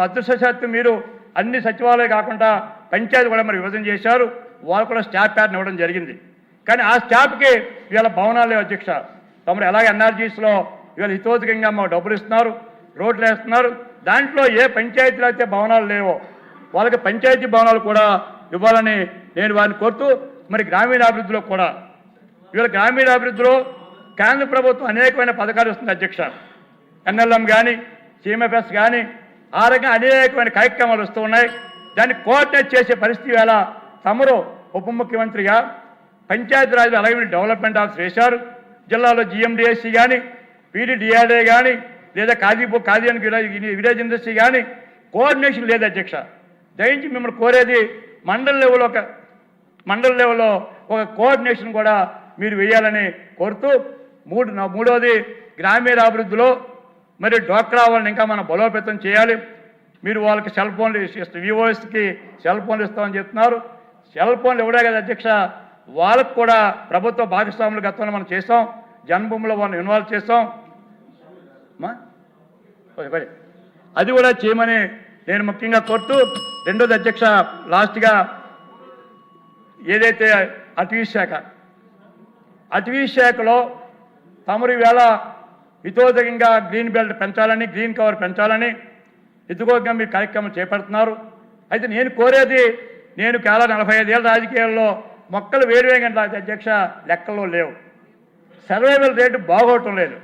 అదృష్టశాత్తు మీరు అన్ని సచివాలయాలు కాకుండా పంచాయతీ కూడా మరి విభజన చేశారు. వాళ్ళు కూడా స్టాఫ్ ప్యాటర్న్ ఇవ్వడం జరిగింది. కానీ ఆ స్టాఫ్కి ఇవాళ భవనాలు లేవు అధ్యక్ష. తమరు ఎలాగ ఎన్ఆర్జీస్లో ఇవాళ హితోధికంగా మా డబ్బులు ఇస్తున్నారు, రోడ్లు వేస్తున్నారు. దాంట్లో ఏ పంచాయతీలో అయితే భవనాలు లేవో వాళ్ళకి పంచాయతీ భవనాలు కూడా ఇవ్వాలని నేను వారిని కోరుతూ, మరి గ్రామీణాభివృద్ధిలో కూడా ఇవాళ గ్రామీణాభివృద్ధిలో కేంద్ర ప్రభుత్వం అనేకమైన పథకాలు ఇస్తుంది అధ్యక్ష. ఎన్ఎల్ఎం కానీ, సిఎంఎఫ్ఎస్ కానీ, ఆ రకంగా అనేకమైన కార్యక్రమాలు వస్తూ ఉన్నాయి. దాన్ని కోఆర్డినేట్ చేసే పరిస్థితి వేళ తమరు ఉప ముఖ్యమంత్రిగా పంచాయతీరాజ్ అలాగే డెవలప్మెంట్ ఆఫీస్ వేశారు. జిల్లాలో జిఎండిఎస్సి కానీ, పీడీడీఆర్ఏ కానీ, లేదా ఖాదీ విలేజ్ ఇండస్ట్రీ కానీ కోఆర్డినేషన్ లేదు అధ్యక్ష. దయించి మిమ్మల్ని కోరేది మండల్ లెవెల్లో ఒక కోఆర్డినేషన్ కూడా మీరు వేయాలని కోరుతూ, మూడవది గ్రామీణాభివృద్ధిలో మరి డ్వాక్రా వాళ్ళని ఇంకా మనం బలోపేతం చేయాలి. మీరు వాళ్ళకి సెల్ ఫోన్లు వివోఎస్కి సెల్ ఫోన్లు ఇస్తామని చెప్తున్నారు. సెల్ ఫోన్లు ఇవ్వడే కదా అధ్యక్ష, వాళ్ళకు కూడా ప్రభుత్వ భాగస్వాములు గతంలో మనం చేస్తాం, జన్మభూమిలో వాళ్ళని ఇన్వాల్వ్ చేస్తాం. అది కూడా చేయమని నేను ముఖ్యంగా కోరుతూ, రెండోది అధ్యక్ష లాస్ట్గా ఏదైతే అటవీ శాఖలో తమరు వేళ హితోదకంగా గ్రీన్ బెల్ట్ పెంచాలని, గ్రీన్ కవర్ పెంచాలని హితోదకంగా మీరు కార్యక్రమం చేపడుతున్నారు. అయితే నేను కోరేది, నేను కేవలం 45 ఏళ్ళ రాజకీయాల్లో మొక్కలు వేరువేగంటే అధ్యక్ష లెక్కల్లో లేవు, సర్వైవల్ రేటు బాగోవటం లేదు.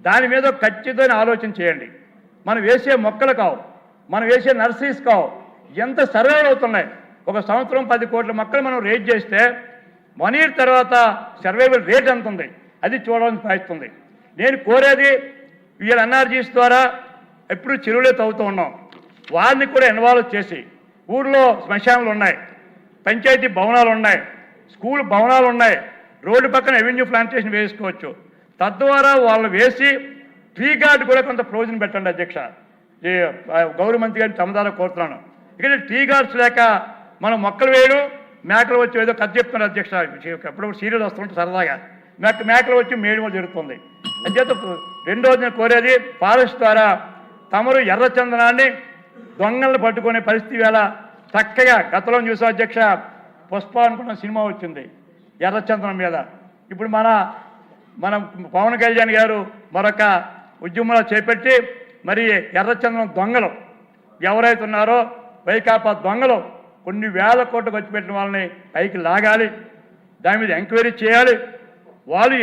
దాని మీద ఖచ్చితమైన ఆలోచన చేయండి. మనం వేసే మొక్కలు కావు, మనం వేసే నర్సరీస్ కావు, ఎంత సర్వైవ్ అవుతున్నాయి. ఒక సంవత్సరం 10 కోట్ల మొక్కలు మనం రేట్ చేస్తే 1 year తర్వాత సర్వైవల్ రేట్ ఎంత ఉంది అది చూడాలని ప్రయత్నిస్తుంది. నేను కోరేది, వీళ్ళ ఎన్ఆర్జీస్ ద్వారా ఎప్పుడు చెరువులే తవ్వుతూ ఉన్నాం, వారిని కూడా ఇన్వాల్వ్ చేసి, ఊళ్ళో శ్మశానాలు ఉన్నాయి, పంచాయతీ భవనాలు ఉన్నాయి, స్కూల్ భవనాలు ఉన్నాయి, రోడ్డు పక్కన ఎవెన్యూ ప్లాంటేషన్ వేసుకోవచ్చు. తద్వారా వాళ్ళు వేసి ట్రీ గార్డ్ కూడా కొంత ప్రయోజనం పెట్టండి అధ్యక్ష. ఈ గౌరవ మంత్రి గారిని తమ ద్వారా కోరుతున్నాను. ఇక్కడ ట్రీ గార్డ్స్ లేక మనం మొక్కలు వేయడం, మేకలు వచ్చి ఏదో కథ చెప్తున్నారు అధ్యక్ష. ఎప్పుడప్పుడు సీరియల్ వస్తుంటే సరదాగా మేకలు వచ్చి మేయడం జరుగుతుంది. అంచేత రెండోది నేను కోరేది, ఫారెస్ట్ ద్వారా తమరు ఎర్రచందనాన్ని దొంగలను పట్టుకునే పరిస్థితి వేళ చక్కగా గతంలో చూసా అధ్యక్ష, పుష్ప అనుకున్న సినిమా వచ్చింది ఎర్రచందనం మీద. ఇప్పుడు మన పవన్ కళ్యాణ్ గారు మరొక ఉద్యమంలో చేపట్టి మరి ఎర్రచందనం దొంగలు ఎవరైతే ఉన్నారో వైకాపా దొంగలు కొన్ని వేల కోట్లు ఖర్చు పెట్టిన వాళ్ళని పైకి లాగాలి, దాని మీద ఎంక్వైరీ చేయాలి. వాళ్ళు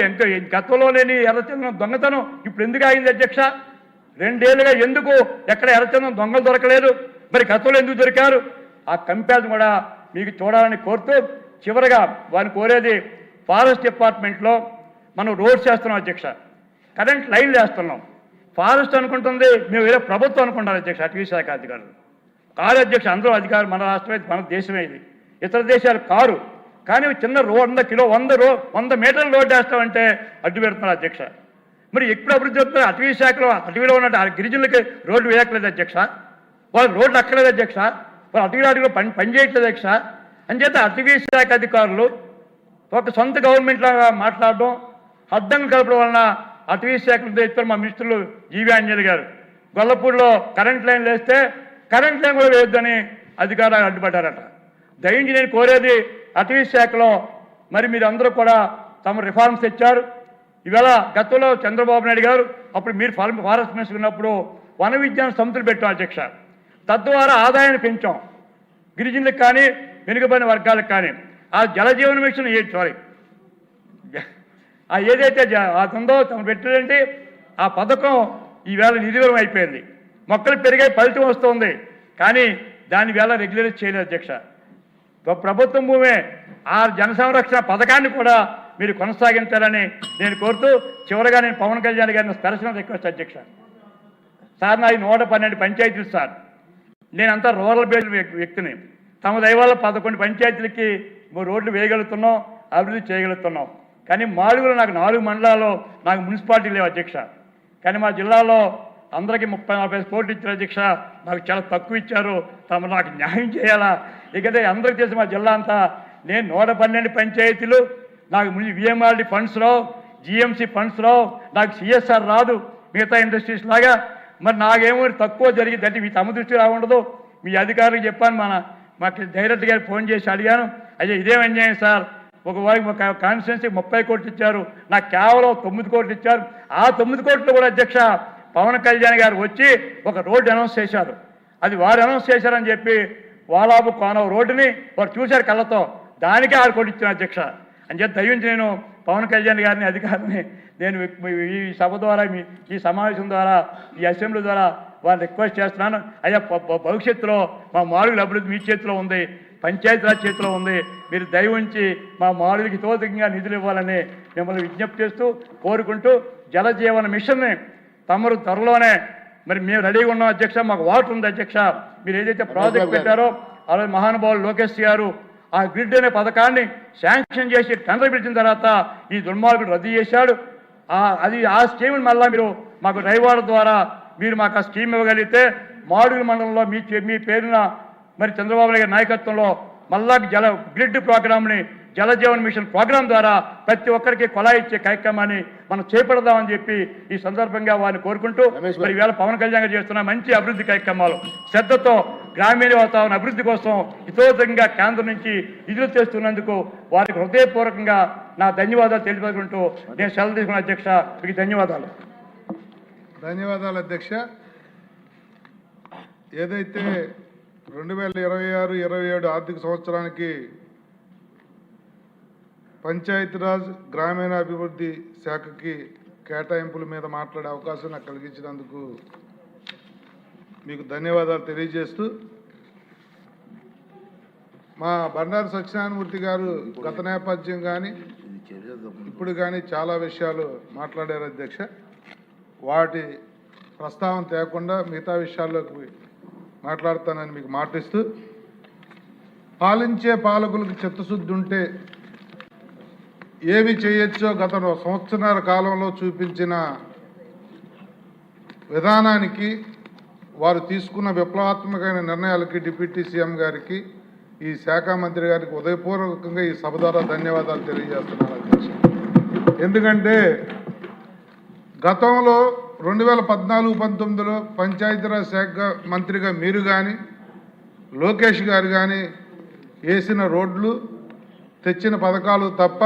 గతంలో లేని ఎర్రచందనం దొంగతనం ఇప్పుడు ఎందుకు ఆగింది అధ్యక్ష? 2 ఏళ్ళుగా ఎందుకు ఎక్కడ ఎర్రచందనం దొంగలు దొరకలేదు, మరి గతంలో ఎందుకు దొరికారు? ఆ కంపారిజన్ కూడా మీకు చూడాలని కోరుతూ, చివరిగా వారిని కోరేది, ఫారెస్ట్ డిపార్ట్మెంట్లో మనం రోడ్స్ చేస్తున్నాం అధ్యక్ష, కరెంట్ లైన్లు వేస్తున్నాం. ఫారెస్ట్ అనుకుంటుంది మేము వేరే ప్రభుత్వం అనుకుంటారు అధ్యక్ష, అటవీ శాఖ అధికారులు కారు అధ్యక్ష. అందరూ అధికారులు మన రాష్ట్రమే, మన దేశమే, ఇది ఇతర దేశాలు కారు. కానీ చిన్న 100 మీటర్ల రోడ్డు వేస్తామంటే అడ్డు పెడుతున్నారు అధ్యక్ష. మరి ఎప్పుడు అభివృద్ధి చెప్తున్నారు? అటవీ శాఖలో అటవీలో ఉన్నట్టు గిరిజనులకి రోడ్లు వేయట్లేదు అధ్యక్ష, వాళ్ళు రోడ్లు అక్కర్లేదు అధ్యక్ష, వాళ్ళు అటవీలో పని చేయట్లేదు అధ్యక్ష. అంచేత అటవీ శాఖ అధికారులు ఒక సొంత గవర్నమెంట్ లాగా మాట్లాడడం, అడ్డంగా కలపడం వలన అటవీ శాఖలో ఇద్దరు మా మినిస్టర్లు జీవి ఆంజనేయులు గారు గొల్లపూడిలో కరెంట్ లైన్లు వేస్తే కరెంట్ లైన్ కూడా వేయొద్దని అధికారులు అడ్డుపడ్డారట. దయించి నేను కోరేది, అటవీ శాఖలో మరి మీరు అందరూ కూడా తమ రిఫార్మ్స్ తెచ్చారు. ఇవాళ గతంలో చంద్రబాబు నాయుడు గారు అప్పుడు మీరు ఫారెస్ట్ మినిస్టర్ ఉన్నప్పుడు వన విజ్ఞాన సంస్థలు పెట్టాం అధ్యక్ష. తద్వారా ఆదాయాన్ని పెంచాం గిరిజనులకు కానీ వెనుకబడిన వర్గాలకు కానీ. ఆ జలజీవన మిషన్ ఏదైతే ఉందో తమ పెట్టారంటే ఆ పథకం ఈవేళ నిర్వీర్యం అయిపోయింది. మొక్కలు పెరిగాయి, ఫలితం వస్తుంది, కానీ దాని వేళ రెగ్యులరైజ్ చేయలేదు అధ్యక్ష. ప్రభుత్వం భూమే ఆ జన సంరక్షణ పథకాన్ని కూడా మీరు కొనసాగించాలని నేను కోరుతూ, చివరిగా నేను పవన్ కళ్యాణ్ గారిని పర్సనల్ రిక్వెస్ట్ అధ్యక్ష. సార్, నాది 112 పంచాయతీలు సార్, నేనంతా రూరల్ బేస్డ్ వ్యక్తిని. తమ దైవాల 11 పంచాయతీలకి రోడ్లు వేయగలుగుతున్నాం, అభివృద్ధి చేయగలుగుతున్నాం. కానీ మాడుగులో నాకు 4 మండలాల్లో నాకు మున్సిపాలిటీ లేవు అధ్యక్ష. కానీ మా జిల్లాలో అందరికీ 30-40 కోట్లు ఇచ్చారు అధ్యక్ష, నాకు చాలా తక్కువ ఇచ్చారు. తమ నాకు న్యాయం చేయాలా? ఇకదే అందరికీ తెలిసి మా జిల్లా అంతా నేను 112 పంచాయతీలు, నాకు విఎంఆర్డి ఫండ్స్ రావు, జిఎంసి ఫండ్స్ రావు, నాకు సిఎస్ఆర్ రాదు మిగతా ఇండస్ట్రీస్ లాగా. మరి నాకేమో తక్కువ జరిగింది అంటే మీ తమ దృష్టి రాకుండదు. మీ అధికారులకు చెప్పాను, మాకు డైరెక్టర్ గారికి ఫోన్ చేసి అడిగాను, అయ్యా ఇదేం అన్యాయం సార్, ఒక కాన్స్టిట్యున్సీ 30 కోట్లు ఇచ్చారు, నాకు కేవలం 9 కోట్లు ఇచ్చారు. ఆ 9 కోట్లు కూడా అధ్యక్ష పవన్ కళ్యాణ్ గారు వచ్చి ఒక రోడ్డు అనౌన్స్ చేశారు. అది వారు అనౌన్స్ చేశారని చెప్పి వాలాబు కోనవ రోడ్డుని వారు చూశారు కళ్ళతో, దానికే 6 కోట్లు ఇచ్చాను అధ్యక్ష. అని చెప్పి దయించి నేను పవన్ కళ్యాణ్ గారిని అధికారిని నేను ఈ సభ ద్వారా ఈ సమావేశం ద్వారా ఈ అసెంబ్లీ ద్వారా వారిని రిక్వెస్ట్ చేస్తున్నాను. అయ్యా భవిష్యత్తులో మా మాడుగుల అభివృద్ధి మీ చేతిలో ఉంది, పంచాయతీరాజ్ చేతిలో ఉంది, మీరు దయ ఉంచి మా మాడుగులకి హితోధికంగా నిధులు ఇవ్వాలని మిమ్మల్ని విజ్ఞప్తి చేస్తూ కోరుకుంటూ, జలజీవన మిషన్ని తమరు త్వరలోనే మరి మేము రెడీగా ఉన్నాం అధ్యక్ష. మాకు వాటర్ ఉంది అధ్యక్ష. మీరు ఏదైతే ప్రాజెక్ట్ పెట్టారో అలాగే మహానుభావులు లోకేష్ గారు ఆ గ్రిడ్ అనే పథకాన్ని శాంక్షన్ చేసి టెండర్ పిలిచిన తర్వాత ఈ దుర్మార్గుడు రద్దు చేశాడు. ఆ స్కీమ్ని మళ్ళీ మీరు మాకు రైవాడ ద్వారా మీరు మాకు ఆ స్కీమ్ ఇవ్వగలిగితే మాడుగుల మండలంలో మీ పేరున మరి చంద్రబాబు నాయుడు నాయకత్వంలో మళ్ళా గ్రిడ్ ప్రోగ్రామ్ని జలజీవన్ మిషన్ ప్రోగ్రాం ద్వారా ప్రతి ఒక్కరికి కొలా ఇచ్చే కార్యక్రమాన్ని మనం చేపడదామని చెప్పి ఈ సందర్భంగా వారిని కోరుకుంటూ మరి ఈవేళ పవన్ కళ్యాణ్ గారు చేస్తున్న మంచి అభివృద్ధి కార్యక్రమాలు శ్రద్ధతో గ్రామీణ వాతావరణ అభివృద్ధి కోసం హితోధంగా కేంద్రం నుంచి నిధులు చేస్తున్నందుకు వారికి హృదయపూర్వకంగా నా ధన్యవాదాలు తెలియజేసుకుంటూ నేను సెలవు తీసుకున్న అధ్యక్ష మీకు ధన్యవాదాలు. ధన్యవాదాలు అధ్యక్ష. ఏదైతే 2026-27 ఆర్థిక సంవత్సరానికి పంచాయతీరాజ్ గ్రామీణాభివృద్ధి శాఖకి కేటాయింపుల మీద మాట్లాడే అవకాశం నాకు కలిగించినందుకు మీకు ధన్యవాదాలు తెలియజేస్తూ, మా బండారు సత్యనారాయణమూర్తి గారు గత నేపథ్యం కానీ ఇప్పుడు కానీ చాలా విషయాలు మాట్లాడారు అధ్యక్ష. వాటి ప్రస్తావన తేకుండా మిగతా విషయాల్లోకి మాట్లాడతానని మీకు మాటిస్తూ, పాలించే పాలకులకు చిత్తశుద్ధి ఉంటే ఏమి చేయొచ్చో గత సంవత్సరాల కాలంలో చూపించిన విధానానికి, వారు తీసుకున్న విప్లవాత్మకమైన నిర్ణయాలకి డిప్యూటీ సీఎం గారికి, ఈ శాఖ మంత్రి గారికి ఉదయపూర్వకంగా ఈ సభ ద్వారా ధన్యవాదాలు తెలియజేస్తున్నాను అధ్యక్ష. ఎందుకంటే గతంలో 2014-19లో పంచాయతీరాజ్ శాఖ మంత్రిగా మీరు కానీ లోకేష్ గారు కానీ వేసిన రోడ్లు తెచ్చిన పథకాలు తప్ప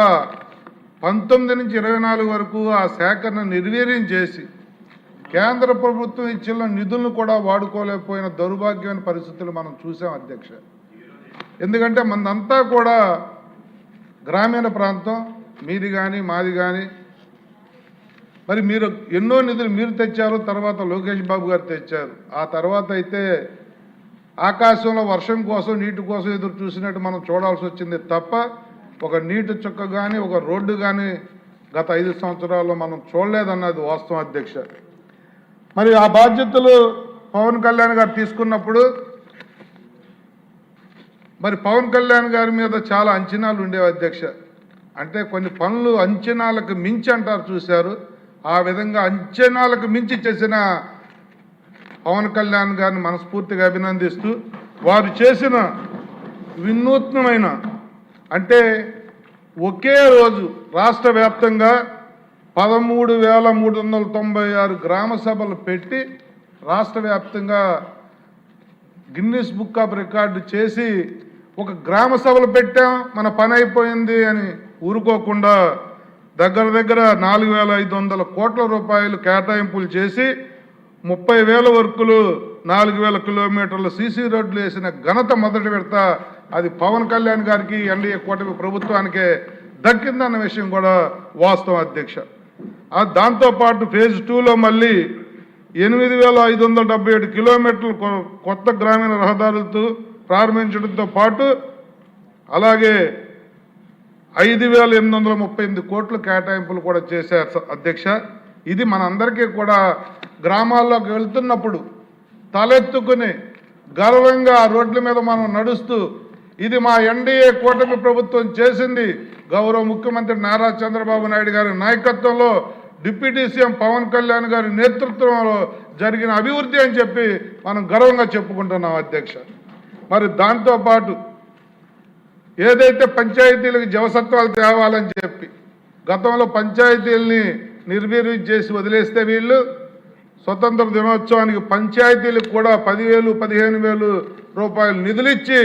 19 నుంచి 24 వరకు ఆ శాఖను నిర్వీర్యం చేసి కేంద్ర ప్రభుత్వం ఇచ్చిన నిధులను కూడా వాడుకోలేకపోయిన దౌర్భాగ్యమైన పరిస్థితులు మనం చూసాం అధ్యక్ష. ఎందుకంటే మనదంతా కూడా గ్రామీణ ప్రాంతం, మీది కానీ మాది కానీ. మరి మీరు ఎన్నో నిధులు మీరు తెచ్చారు, తర్వాత లోకేష్ బాబు గారు తెచ్చారు. ఆ తర్వాత అయితే ఆకాశంలో వర్షం కోసం నీటి కోసం ఎదురు చూసినట్టు మనం చూడాల్సి వచ్చింది తప్ప ఒక నీటి చుక్క కానీ ఒక రోడ్డు కానీ గత 5 సంవత్సరాల్లో మనం చూడలేదన్నది వాస్తవం అధ్యక్ష. మరి ఆ బాధ్యతలు పవన్ కళ్యాణ్ గారు తీసుకున్నప్పుడు మరి పవన్ కళ్యాణ్ గారి మీద చాలా అంచనాలు ఉండేవి అధ్యక్ష. అంటే కొన్ని పనులు అంచనాలకు మించి అంటారు చూశారు, ఆ విధంగా అంచనాలకు మించి చేసిన పవన్ కళ్యాణ్ గారిని మనస్ఫూర్తిగా అభినందిస్తూ, వారు చేసిన వినూత్నమైన అంటే ఒకే రోజు రాష్ట్ర వ్యాప్తంగా 13,396 గ్రామ సభలు పెట్టి రాష్ట్ర వ్యాప్తంగా గిన్నిస్ బుక్ ఆఫ్ రికార్డు చేసి ఒక గ్రామ సభలు పెట్టాం మన పని అయిపోయింది అని ఊరుకోకుండా దగ్గర 4,500 కోట్ల రూపాయలు కేటాయింపులు చేసి 30,000 వర్కులు 4,000 కిలోమీటర్ల సీసీ రోడ్లు వేసిన ఘనత మొదటి విడత అది పవన్ కళ్యాణ్ గారికి ఎన్డీఏ కూటమి ప్రభుత్వానికే దక్కిందన్న విషయం కూడా వాస్తవం అధ్యక్ష. దాంతోపాటు ఫేజ్ 2లో మళ్ళీ 8,577 కిలోమీటర్లు కొత్త గ్రామీణ రహదారులతో ప్రారంభించడంతో పాటు అలాగే 5,838 కోట్ల కేటాయింపులు కూడా చేశారు అధ్యక్ష. ఇది మనందరికీ కూడా గ్రామాల్లోకి వెళ్తున్నప్పుడు తలెత్తుకుని గర్వంగా ఆ రోడ్ల మీద మనం నడుస్తూ ఇది మా ఎన్డీఏ కూటమి ప్రభుత్వం చేసింది, గౌరవ ముఖ్యమంత్రి నారా చంద్రబాబు నాయుడు గారి నాయకత్వంలో డిప్యూటీ సీఎం పవన్ కళ్యాణ్ గారి నేతృత్వంలో జరిగిన అభివృద్ధి అని చెప్పి మనం గర్వంగా చెప్పుకుంటున్నాం అధ్యక్ష. మరి దాంతోపాటు ఏదైతే పంచాయతీలకు జవసత్వాలు తేవాలని చెప్పి గతంలో పంచాయతీలని నిర్వీర్యం చేసి వదిలేస్తే వీళ్ళు స్వతంత్ర దినోత్సవానికి పంచాయతీలకు కూడా 10,000, 15,000 రూపాయలు నిధులిచ్చి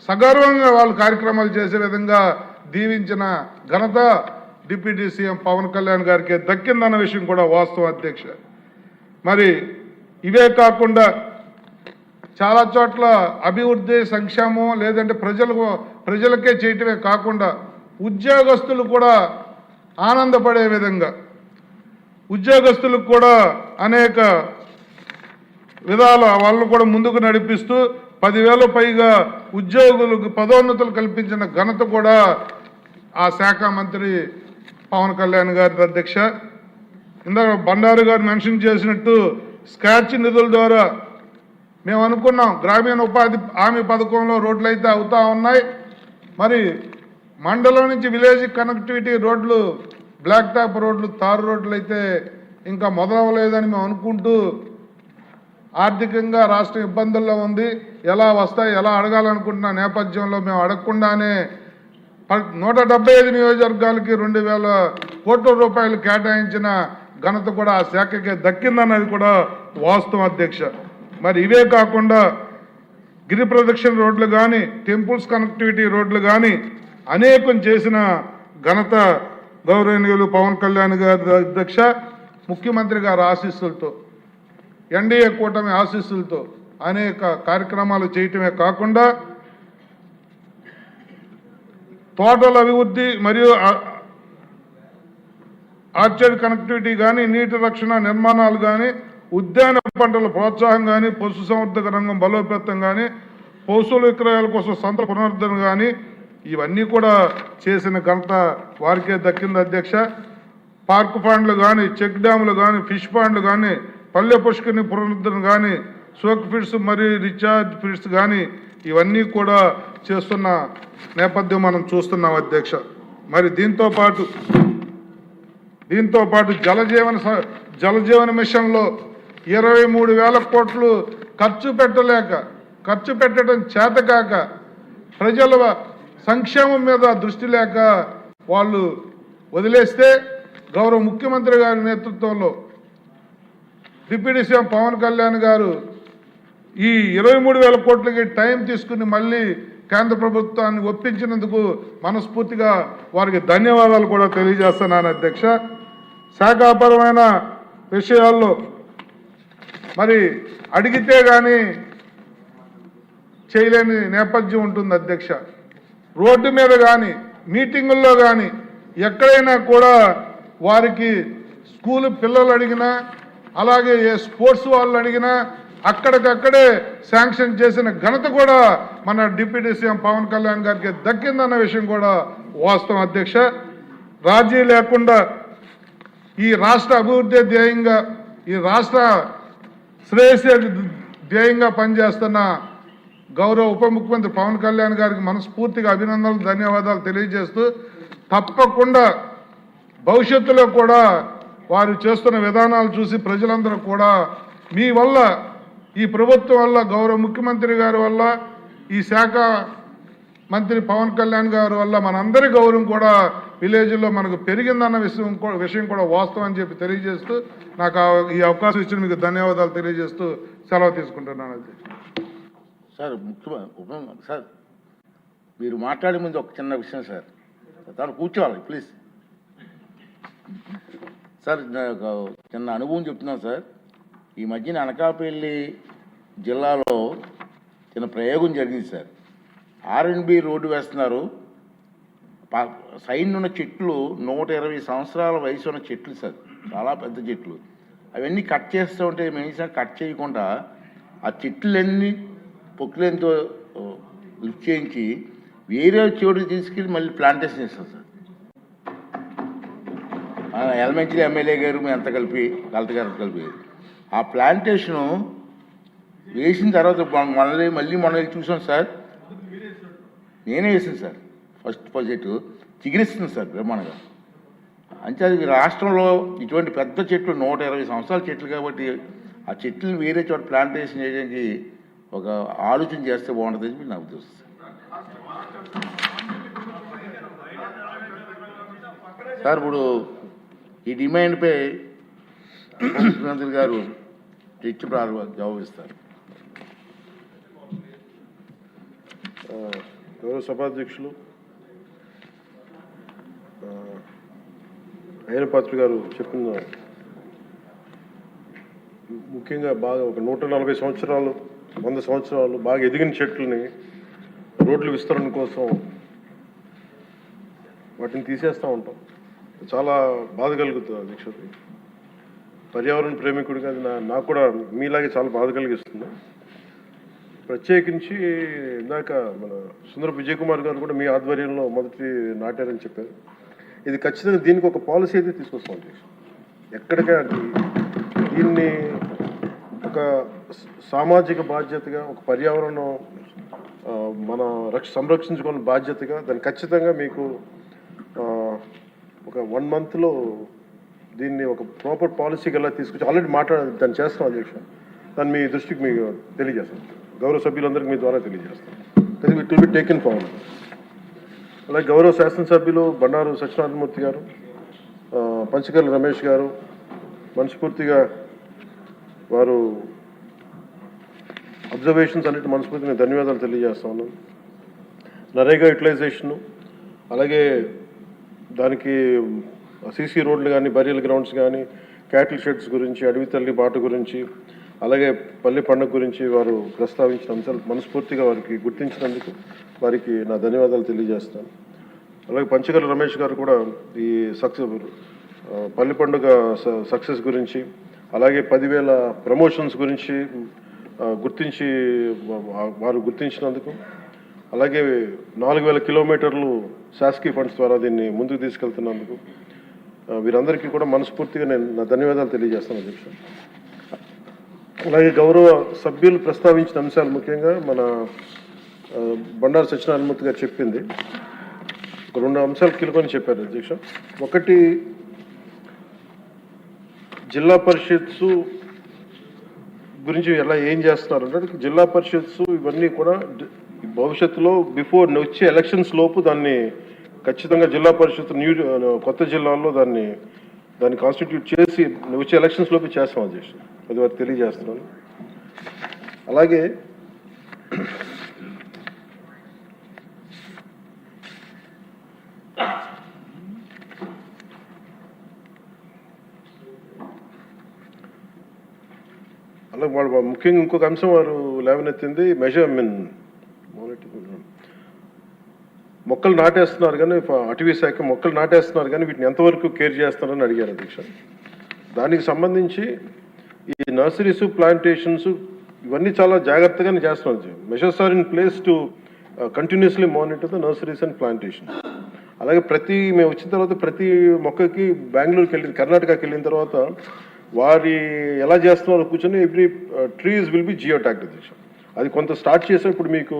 సగర్వంగా వాళ్ళు కార్యక్రమాలు చేసే విధంగా దీవించిన ఘనత డిప్యూటీ సీఎం పవన్ కళ్యాణ్ గారికి దక్కిందన్న విషయం కూడా వాస్తవం అధ్యక్ష. మరి ఇవే కాకుండా చాలా చోట్ల అభివృద్ధి సంక్షేమం లేదంటే ప్రజలకే చేయటమే కాకుండా ఉద్యోగస్తులు కూడా ఆనందపడే విధంగా ఉద్యోగస్తులకు కూడా అనేక విధాల వాళ్ళను కూడా ముందుకు నడిపిస్తూ 10,000 పైగా ఉద్యోగులకు పదోన్నతులు కల్పించిన ఘనత కూడా ఆ శాఖ మంత్రి పవన్ కళ్యాణ్ గారి అధ్యక్ష. ఇందాక బండారు గారు మెన్షన్ చేసినట్టు స్క్రాచ్ నిధుల ద్వారా మేము అనుకున్నాం గ్రామీణ ఉపాధి హామీ పథకంలో రోడ్లు అయితే అవుతా ఉన్నాయి. మరి మండలం నుంచి విలేజ్ కనెక్టివిటీ రోడ్లు, బ్లాక్ టాప్ రోడ్లు, తారు రోడ్లు అయితే ఇంకా మొదలవ్వలేదని మేము అనుకుంటూ ఆర్థికంగా రాష్ట్రం ఇబ్బందుల్లో ఉంది, ఎలా వస్తాయి ఎలా అడగాలనుకుంటున్న నేపథ్యంలో మేము అడగకుండానే 175 నియోజకవర్గాలకి 2000 కోట్ల రూపాయలు కేటాయించిన ఘనత కూడా ఆ శాఖకే దక్కిందన్నది కూడా వాస్తవం అధ్యక్ష. మరి ఇవే కాకుండా గిరి ప్రదక్షిణ రోడ్లు కానీ, టెంపుల్స్ కనెక్టివిటీ రోడ్లు కానీ అనేకం చేసిన ఘనత గౌరవనీయులు పవన్ కళ్యాణ్ గారి అధ్యక్ష, ముఖ్యమంత్రి గారి ఆశీస్సులతో, ఎన్డీఏ కూటమి ఆశీస్సులతో అనేక కార్యక్రమాలు చేయటమే కాకుండా తోటల అభివృద్ధి మరియు ఆర్చర్డ్ కనెక్టివిటీ కానీ, నీటి రక్షణ నిర్మాణాలు కానీ, ఉద్యాన పంటల ప్రోత్సాహం కానీ, పశుసంవర్ధక రంగం బలోపేతం కానీ, పశువుల విక్రయాల కోసం సంతల పునరుద్ధరణ కానీ ఇవన్నీ కూడా చేసిన ఘనత వారికే దక్కింది అధ్యక్ష. పార్క్ పాండ్లు కానీ, చెక్ డ్యాములు కానీ, ఫిష్ పాండ్లు కానీ, పల్లె పుష్కరిణి పునరుద్ధరణ కానీ, సోక్ ఫిడ్స్ మరియు రీఛార్జ్ ఫిడ్స్ కానీ ఇవన్నీ కూడా చేస్తున్న నేపథ్యం మనం చూస్తున్నాం అధ్యక్ష. మరి దీంతో పాటు జలజీవన మిషన్లో 23,000 కోట్లు ఖర్చు పెట్టడం చేతకాక, ప్రజల సంక్షేమం మీద దృష్టి లేక వాళ్ళు వదిలేస్తే గౌరవ ముఖ్యమంత్రి గారి నేతృత్వంలో డిప్యూటీ సీఎం పవన్ కళ్యాణ్ గారు ఈ 23,000 కోట్లకి టైం తీసుకుని మళ్ళీ కేంద్ర ప్రభుత్వాన్ని ఒప్పించినందుకు మనస్ఫూర్తిగా వారికి ధన్యవాదాలు కూడా తెలియజేస్తున్నాను అధ్యక్ష. శాఖాపరమైన విషయాల్లో మరి అడిగితే కానీ చేయలేని నేపథ్యం ఉంటుంది అధ్యక్ష. రోడ్డు మీద కానీ, మీటింగుల్లో కానీ ఎక్కడైనా కూడా వారికి స్కూలు పిల్లలు అడిగినా, అలాగే ఏ స్పోర్ట్స్ వాళ్ళు అడిగినా అక్కడికక్కడే శాంక్షన్ చేసిన ఘనత కూడా మన డిప్యూటీ సీఎం పవన్ కళ్యాణ్ గారికి దక్కిందన్న విషయం కూడా వాస్తవం అధ్యక్ష. రాజీ లేకుండా ఈ రాష్ట్ర అభివృద్ధి ధ్యేయంగా, ఈ రాష్ట్ర శ్రేయస్సు ధ్యేయంగా పనిచేస్తున్న గౌరవ ఉప ముఖ్యమంత్రి పవన్ కళ్యాణ్ గారికి మనస్ఫూర్తిగా అభినందనలు, ధన్యవాదాలు తెలియజేస్తూ తప్పకుండా భవిష్యత్తులో కూడా వారు చేస్తున్న విధానాలు చూసి ప్రజలందరూ కూడా మీ వల్ల, ఈ ప్రభుత్వం వల్ల, గౌరవ ముఖ్యమంత్రి గారి వల్ల, ఈ శాఖ మంత్రి పవన్ కళ్యాణ్ గారి వల్ల మనందరి గౌరవం కూడా విలేజ్లో మనకు పెరిగిందన్న విషయం కూడా వాస్తవం అని చెప్పి తెలియజేస్తూ నాకు ఈ అవకాశం ఇచ్చిన మీకు ధన్యవాదాలు తెలియజేస్తూ సెలవు తీసుకుంటున్నాను. సార్ సార్ మీరు మాట్లాడే ముందు ఒక చిన్న విషయం సార్, తను కూర్చోవాలి ప్లీజ్. సార్ చిన్న అనుభవం చెప్తున్నాను సార్. ఈ మధ్యన అనకాపల్లి జిల్లాలో చిన్న ప్రయోగం జరిగింది సార్. R&B రోడ్డు వేస్తున్నారు. సైడ్ ఉన్న చెట్లు 120 సంవత్సరాల వయసు ఉన్న చెట్లు సార్, చాలా పెద్ద చెట్లు. అవన్నీ కట్ చేస్తూ ఉంటే మేము కట్ చేయకుండా ఆ చెట్లన్నీ పొక్కులతో లిఫ్ట్ చేయించి వేరే చోటుకి తీసుకెళ్ళి మళ్ళీ ప్లాంటేషన్ చేస్తాం సార్. ఎలిమెంటరీ ఎమ్మెల్యే గారు మేము అంతా కలిపి, కలెక్టర్ గారు కలిపి ఆ ప్లాంటేషను వేసిన తర్వాత మళ్ళీ చూసాం సార్. నేనే వేసాను సార్. ఫస్ట్ ప్రాజెక్టు చిగురిస్తుంది సార్ బ్రహ్మాండంగా. అంటే అది రాష్ట్రంలో ఇటువంటి పెద్ద చెట్లు 120 సంవత్సరాల చెట్లు కాబట్టి ఆ చెట్లను వేరే చోట ప్లాంటేషన్ చేయడానికి ఒక ఆలోచన చేస్తే బాగుంటుందని మీరు నాకు తెలుస్తుంది సార్. ఇప్పుడు ఈ డిమాండ్పై ముఖ్యమంత్రి గారు తెచ్చి జవాబిస్తారు. గౌరవ సభాధ్యక్షులు అయ్యనపాత్రి గారు చెప్పిన ముఖ్యంగా బాగా ఒక 140 సంవత్సరాలు 100 సంవత్సరాలు బాగా ఎదిగిన చెట్లని రోడ్లు విస్తరణ కోసం వాటిని తీసేస్తూ ఉంటాం. చాలా బాధ కలుగుతుంది అధ్యక్షుడి. పర్యావరణ ప్రేమికుడిగా అది నాకు కూడా మీలాగే చాలా బాధ కలిగిస్తుంది. ప్రత్యేకించి ఇందాక మన సుందర విజయ్ కుమార్ గారు కూడా మీ ఆధ్వర్యంలో మొదటి నాటారని చెప్పారు. ఇది ఖచ్చితంగా దీనికి ఒక పాలసీ అయితే తీసుకొస్తాం అధ్యక్షుడు. ఎక్కడికైనా దీన్ని ఒక సామాజిక బాధ్యతగా, ఒక పర్యావరణం మన సంరక్షించుకునే బాధ్యతగా దాన్ని ఖచ్చితంగా మీకు ఒక 1 monthలో దీన్ని ఒక ప్రాపర్ పాలసీకి ఎలా తీసుకొచ్చి ఆల్రెడీ దాన్ని చేస్తాం అధ్యక్ష. దాన్ని మీ దృష్టికి మీకు తెలియజేస్తాం, గౌరవ సభ్యులందరికీ మీ ద్వారా తెలియజేస్తాం. It will be taken forward. అలాగే గౌరవ శాసనసభ్యులు బండారు సత్యనారాయణమూర్తి గారు, పంచకర్ల రమేష్ గారు మనస్ఫూర్తిగా వారు అబ్జర్వేషన్స్ అన్నిటి మనస్ఫూర్తిగా నేను ధన్యవాదాలు తెలియజేస్తా ఉన్నాను. నరేగా యూటిలైజేషను, అలాగే దానికి సీసీ రోడ్లు కానీ, బరియల్ గ్రౌండ్స్ కానీ, క్యాటిల్ షెడ్స్ గురించి, అడవి తల్లి బాట గురించి, అలాగే పల్లి పండుగ గురించి వారు ప్రస్తావించిన అంశాలు మనస్ఫూర్తిగా వారికి గుర్తించినందుకు వారికి నా ధన్యవాదాలు తెలియజేస్తాను. అలాగే పంచకర్ల రమేష్ గారు కూడా ఈ పల్లి పండుగ సక్సెస్ గురించి, అలాగే 10,000 ప్రమోషన్స్ గురించి గుర్తించి వారు గుర్తించినందుకు, అలాగే 4,000 కిలోమీటర్లు శాసకీయ ఫండ్స్ ద్వారా దీన్ని ముందుకు తీసుకెళ్తున్నందుకు వీరందరికీ కూడా మనస్ఫూర్తిగా నేను నా ధన్యవాదాలు తెలియజేస్తాను అధ్యక్ష. అలాగే గౌరవ సభ్యులు ప్రస్తావించిన అంశాలు ముఖ్యంగా మన బండారు సత్యనారాయణమూర్తి గారు చెప్పింది ఒక 2 అంశాలు కీలకని చెప్పారు అధ్యక్ష. ఒకటి, జిల్లా పరిషత్స్ గురించి ఎలా ఏం చేస్తున్నారు అంటే, జిల్లా పరిషత్స్ ఇవన్నీ కూడా భవిష్యత్తులో బిఫోర్ వచ్చే ఎలక్షన్స్ లోపు దాన్ని ఖచ్చితంగా జిల్లా పరిషత్ కొత్త జిల్లాల్లో దాన్ని కాన్స్టిట్యూట్ చేసి వచ్చే ఎలక్షన్స్ లోపు చేస్తాం అధ్యక్ష. అది వారికి తెలియజేస్తున్నాను. అలాగే వాళ్ళు ముఖ్యంగా ఇంకొక అంశం వారు లేవనెత్తింది మొక్కలు నాటేస్తున్నారు కానీ, అటవీ శాఖ మొక్కలు నాటేస్తున్నారు కానీ వీటిని ఎంతవరకు కేర్ చేస్తున్నారని అడిగారు అధ్యక్ష. దానికి సంబంధించి ఈ నర్సరీస్, ప్లాంటేషన్స్ ఇవన్నీ చాలా జాగ్రత్తగానే చేస్తున్నారు. Measures are in place to continuously monitor the nurseries and plantations. అలాగే మేము వచ్చిన తర్వాత ప్రతి మొక్కకి బెంగళూరుకి కర్ణాటకకి వెళ్ళిన తర్వాత వారి ఎలా చేస్తున్నారో కూర్చొని every trees will be geotagged అధ్యక్ష. అది కొంత స్టార్ట్ చేసాం. ఇప్పుడు మీకు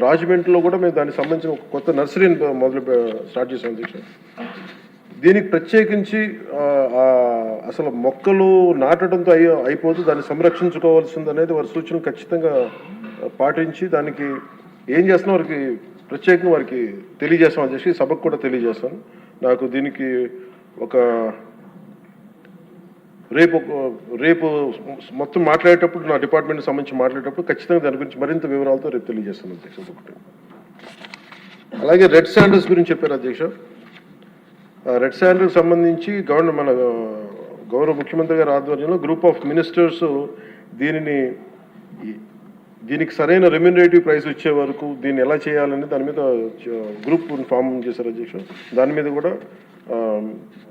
రాజమండ్రిలో కూడా మేము దానికి సంబంధించిన ఒక కొత్త నర్సరీని స్టార్ట్ చేసాం అధ్యక్ష. దీనికి ప్రత్యేకించి అసలు మొక్కలు నాటడంతో అయిపోతూ దాన్ని సంరక్షించుకోవాల్సింది అనేది వారి సూచనలు ఖచ్చితంగా పాటించి దానికి ఏం చేస్తున్నా వారికి ప్రత్యేకంగా వారికి తెలియజేస్తాం అధ్యక్ష. సభకు కూడా తెలియజేస్తాను. నాకు దీనికి ఒక రేపు మొత్తం మాట్లాడేటప్పుడు నా డిపార్ట్మెంట్కి సంబంధించి మాట్లాడేటప్పుడు ఖచ్చితంగా దాని గురించి మరింత వివరాలతో రేపు తెలియజేస్తాను అధ్యక్ష. అలాగే రెడ్ శాండల్స్ గురించి చెప్పారు అధ్యక్ష. రెడ్ శాండల్స్ సంబంధించి మన గౌరవ ముఖ్యమంత్రి గారి ఆధ్వర్యంలో గ్రూప్ ఆఫ్ మినిస్టర్స్ దీనికి సరైన రెమ్యూనరేటివ్ ప్రైస్ వచ్చే వరకు దీన్ని ఎలా చేయాలని దాని మీద గ్రూప్ ఫామ్ చేశారు అధ్యక్ష. దాని మీద కూడా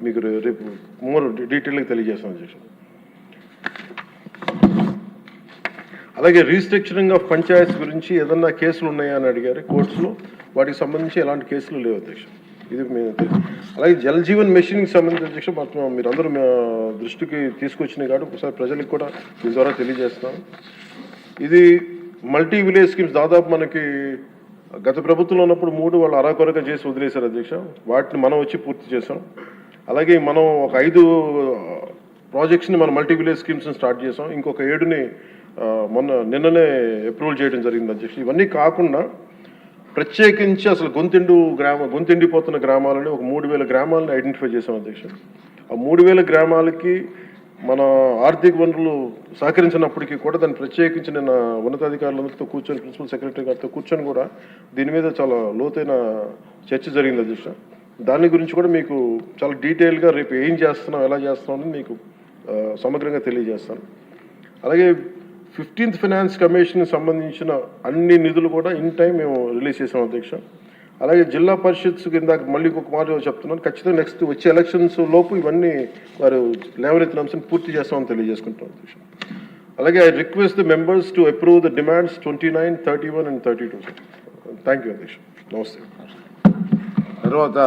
మీకు రేపు మోర్ డీటెయిల్గా తెలియజేస్తాను అధ్యక్ష. అలాగే రీస్ట్రక్చరింగ్ ఆఫ్ పంచాయత్స్ గురించి ఏదన్నా కేసులు ఉన్నాయా అని అడిగారు కోర్ట్స్లో. వాటికి సంబంధించి ఎలాంటి కేసులు లేవు అధ్యక్ష. ఇది అలాగే జల్ జీవన్ మెషిన్కి సంబంధించి అధ్యక్ష మీరందరూ దృష్టికి తీసుకొచ్చినాయి కాబట్టి ఒకసారి ప్రజలకు కూడా మీ ద్వారా తెలియజేస్తున్నాను. ఇది మల్టీ విలేజ్ స్కీమ్స్ దాదాపు మనకి గత ప్రభుత్వంలో ఉన్నప్పుడు 3 వాళ్ళు అరాకొరగా చేసి వదిలేశారు అధ్యక్ష. వాటిని మనం వచ్చి పూర్తి చేసాం. అలాగే మనం ఒక 5 ప్రాజెక్ట్స్ని మనం మల్టీ విలేజ్ స్కీమ్స్ని స్టార్ట్ చేసాం. ఇంకొక 7ని నిన్ననే అప్రూవల్ చేయడం జరిగింది అధ్యక్ష. ఇవన్నీ కాకుండా ప్రత్యేకించి అసలు గొంతెండిపోతున్న గ్రామాలని ఒక 3,000 గ్రామాలను ఐడెంటిఫై చేసాం అధ్యక్ష. ఆ 3,000 గ్రామాలకి మన ఆర్థిక వనరులు సహకరించినప్పటికీ కూడా దాన్ని ప్రత్యేకించి నేను ఉన్నతాధికారులందరితో కూర్చొని, ప్రిన్సిపల్ సెక్రటరీ గారితో కూర్చొని కూడా దీని మీద చాలా లోతైన చర్చ జరిగింది అధ్యక్ష. దాని గురించి కూడా మీకు చాలా డీటెయిల్గా రేపు ఏం చేస్తున్నాం, ఎలా చేస్తున్నాం అని మీకు సమగ్రంగా తెలియజేస్తాను. అలాగే 15th ఫైనాన్స్ కమిషన్కి సంబంధించిన అన్ని నిధులు కూడా ఇన్ టైం మేము రిలీజ్ చేసాం అధ్యక్ష. అలాగే జిల్లా పరిషత్స్ కింద మళ్ళీ ఇంకొక మాట చెప్తున్నాను, ఖచ్చితంగా నెక్స్ట్ వచ్చే ఎలక్షన్స్ లోపు ఇవన్నీ వారు లేవనెత్తిన అంశాన్ని పూర్తి చేస్తామని తెలియజేసుకుంటాం అధ్యక్ష. అలాగే I request the members to approve the demands 29, 31 and 32. Thank you అధ్యక్ష. నమస్తే. తర్వాత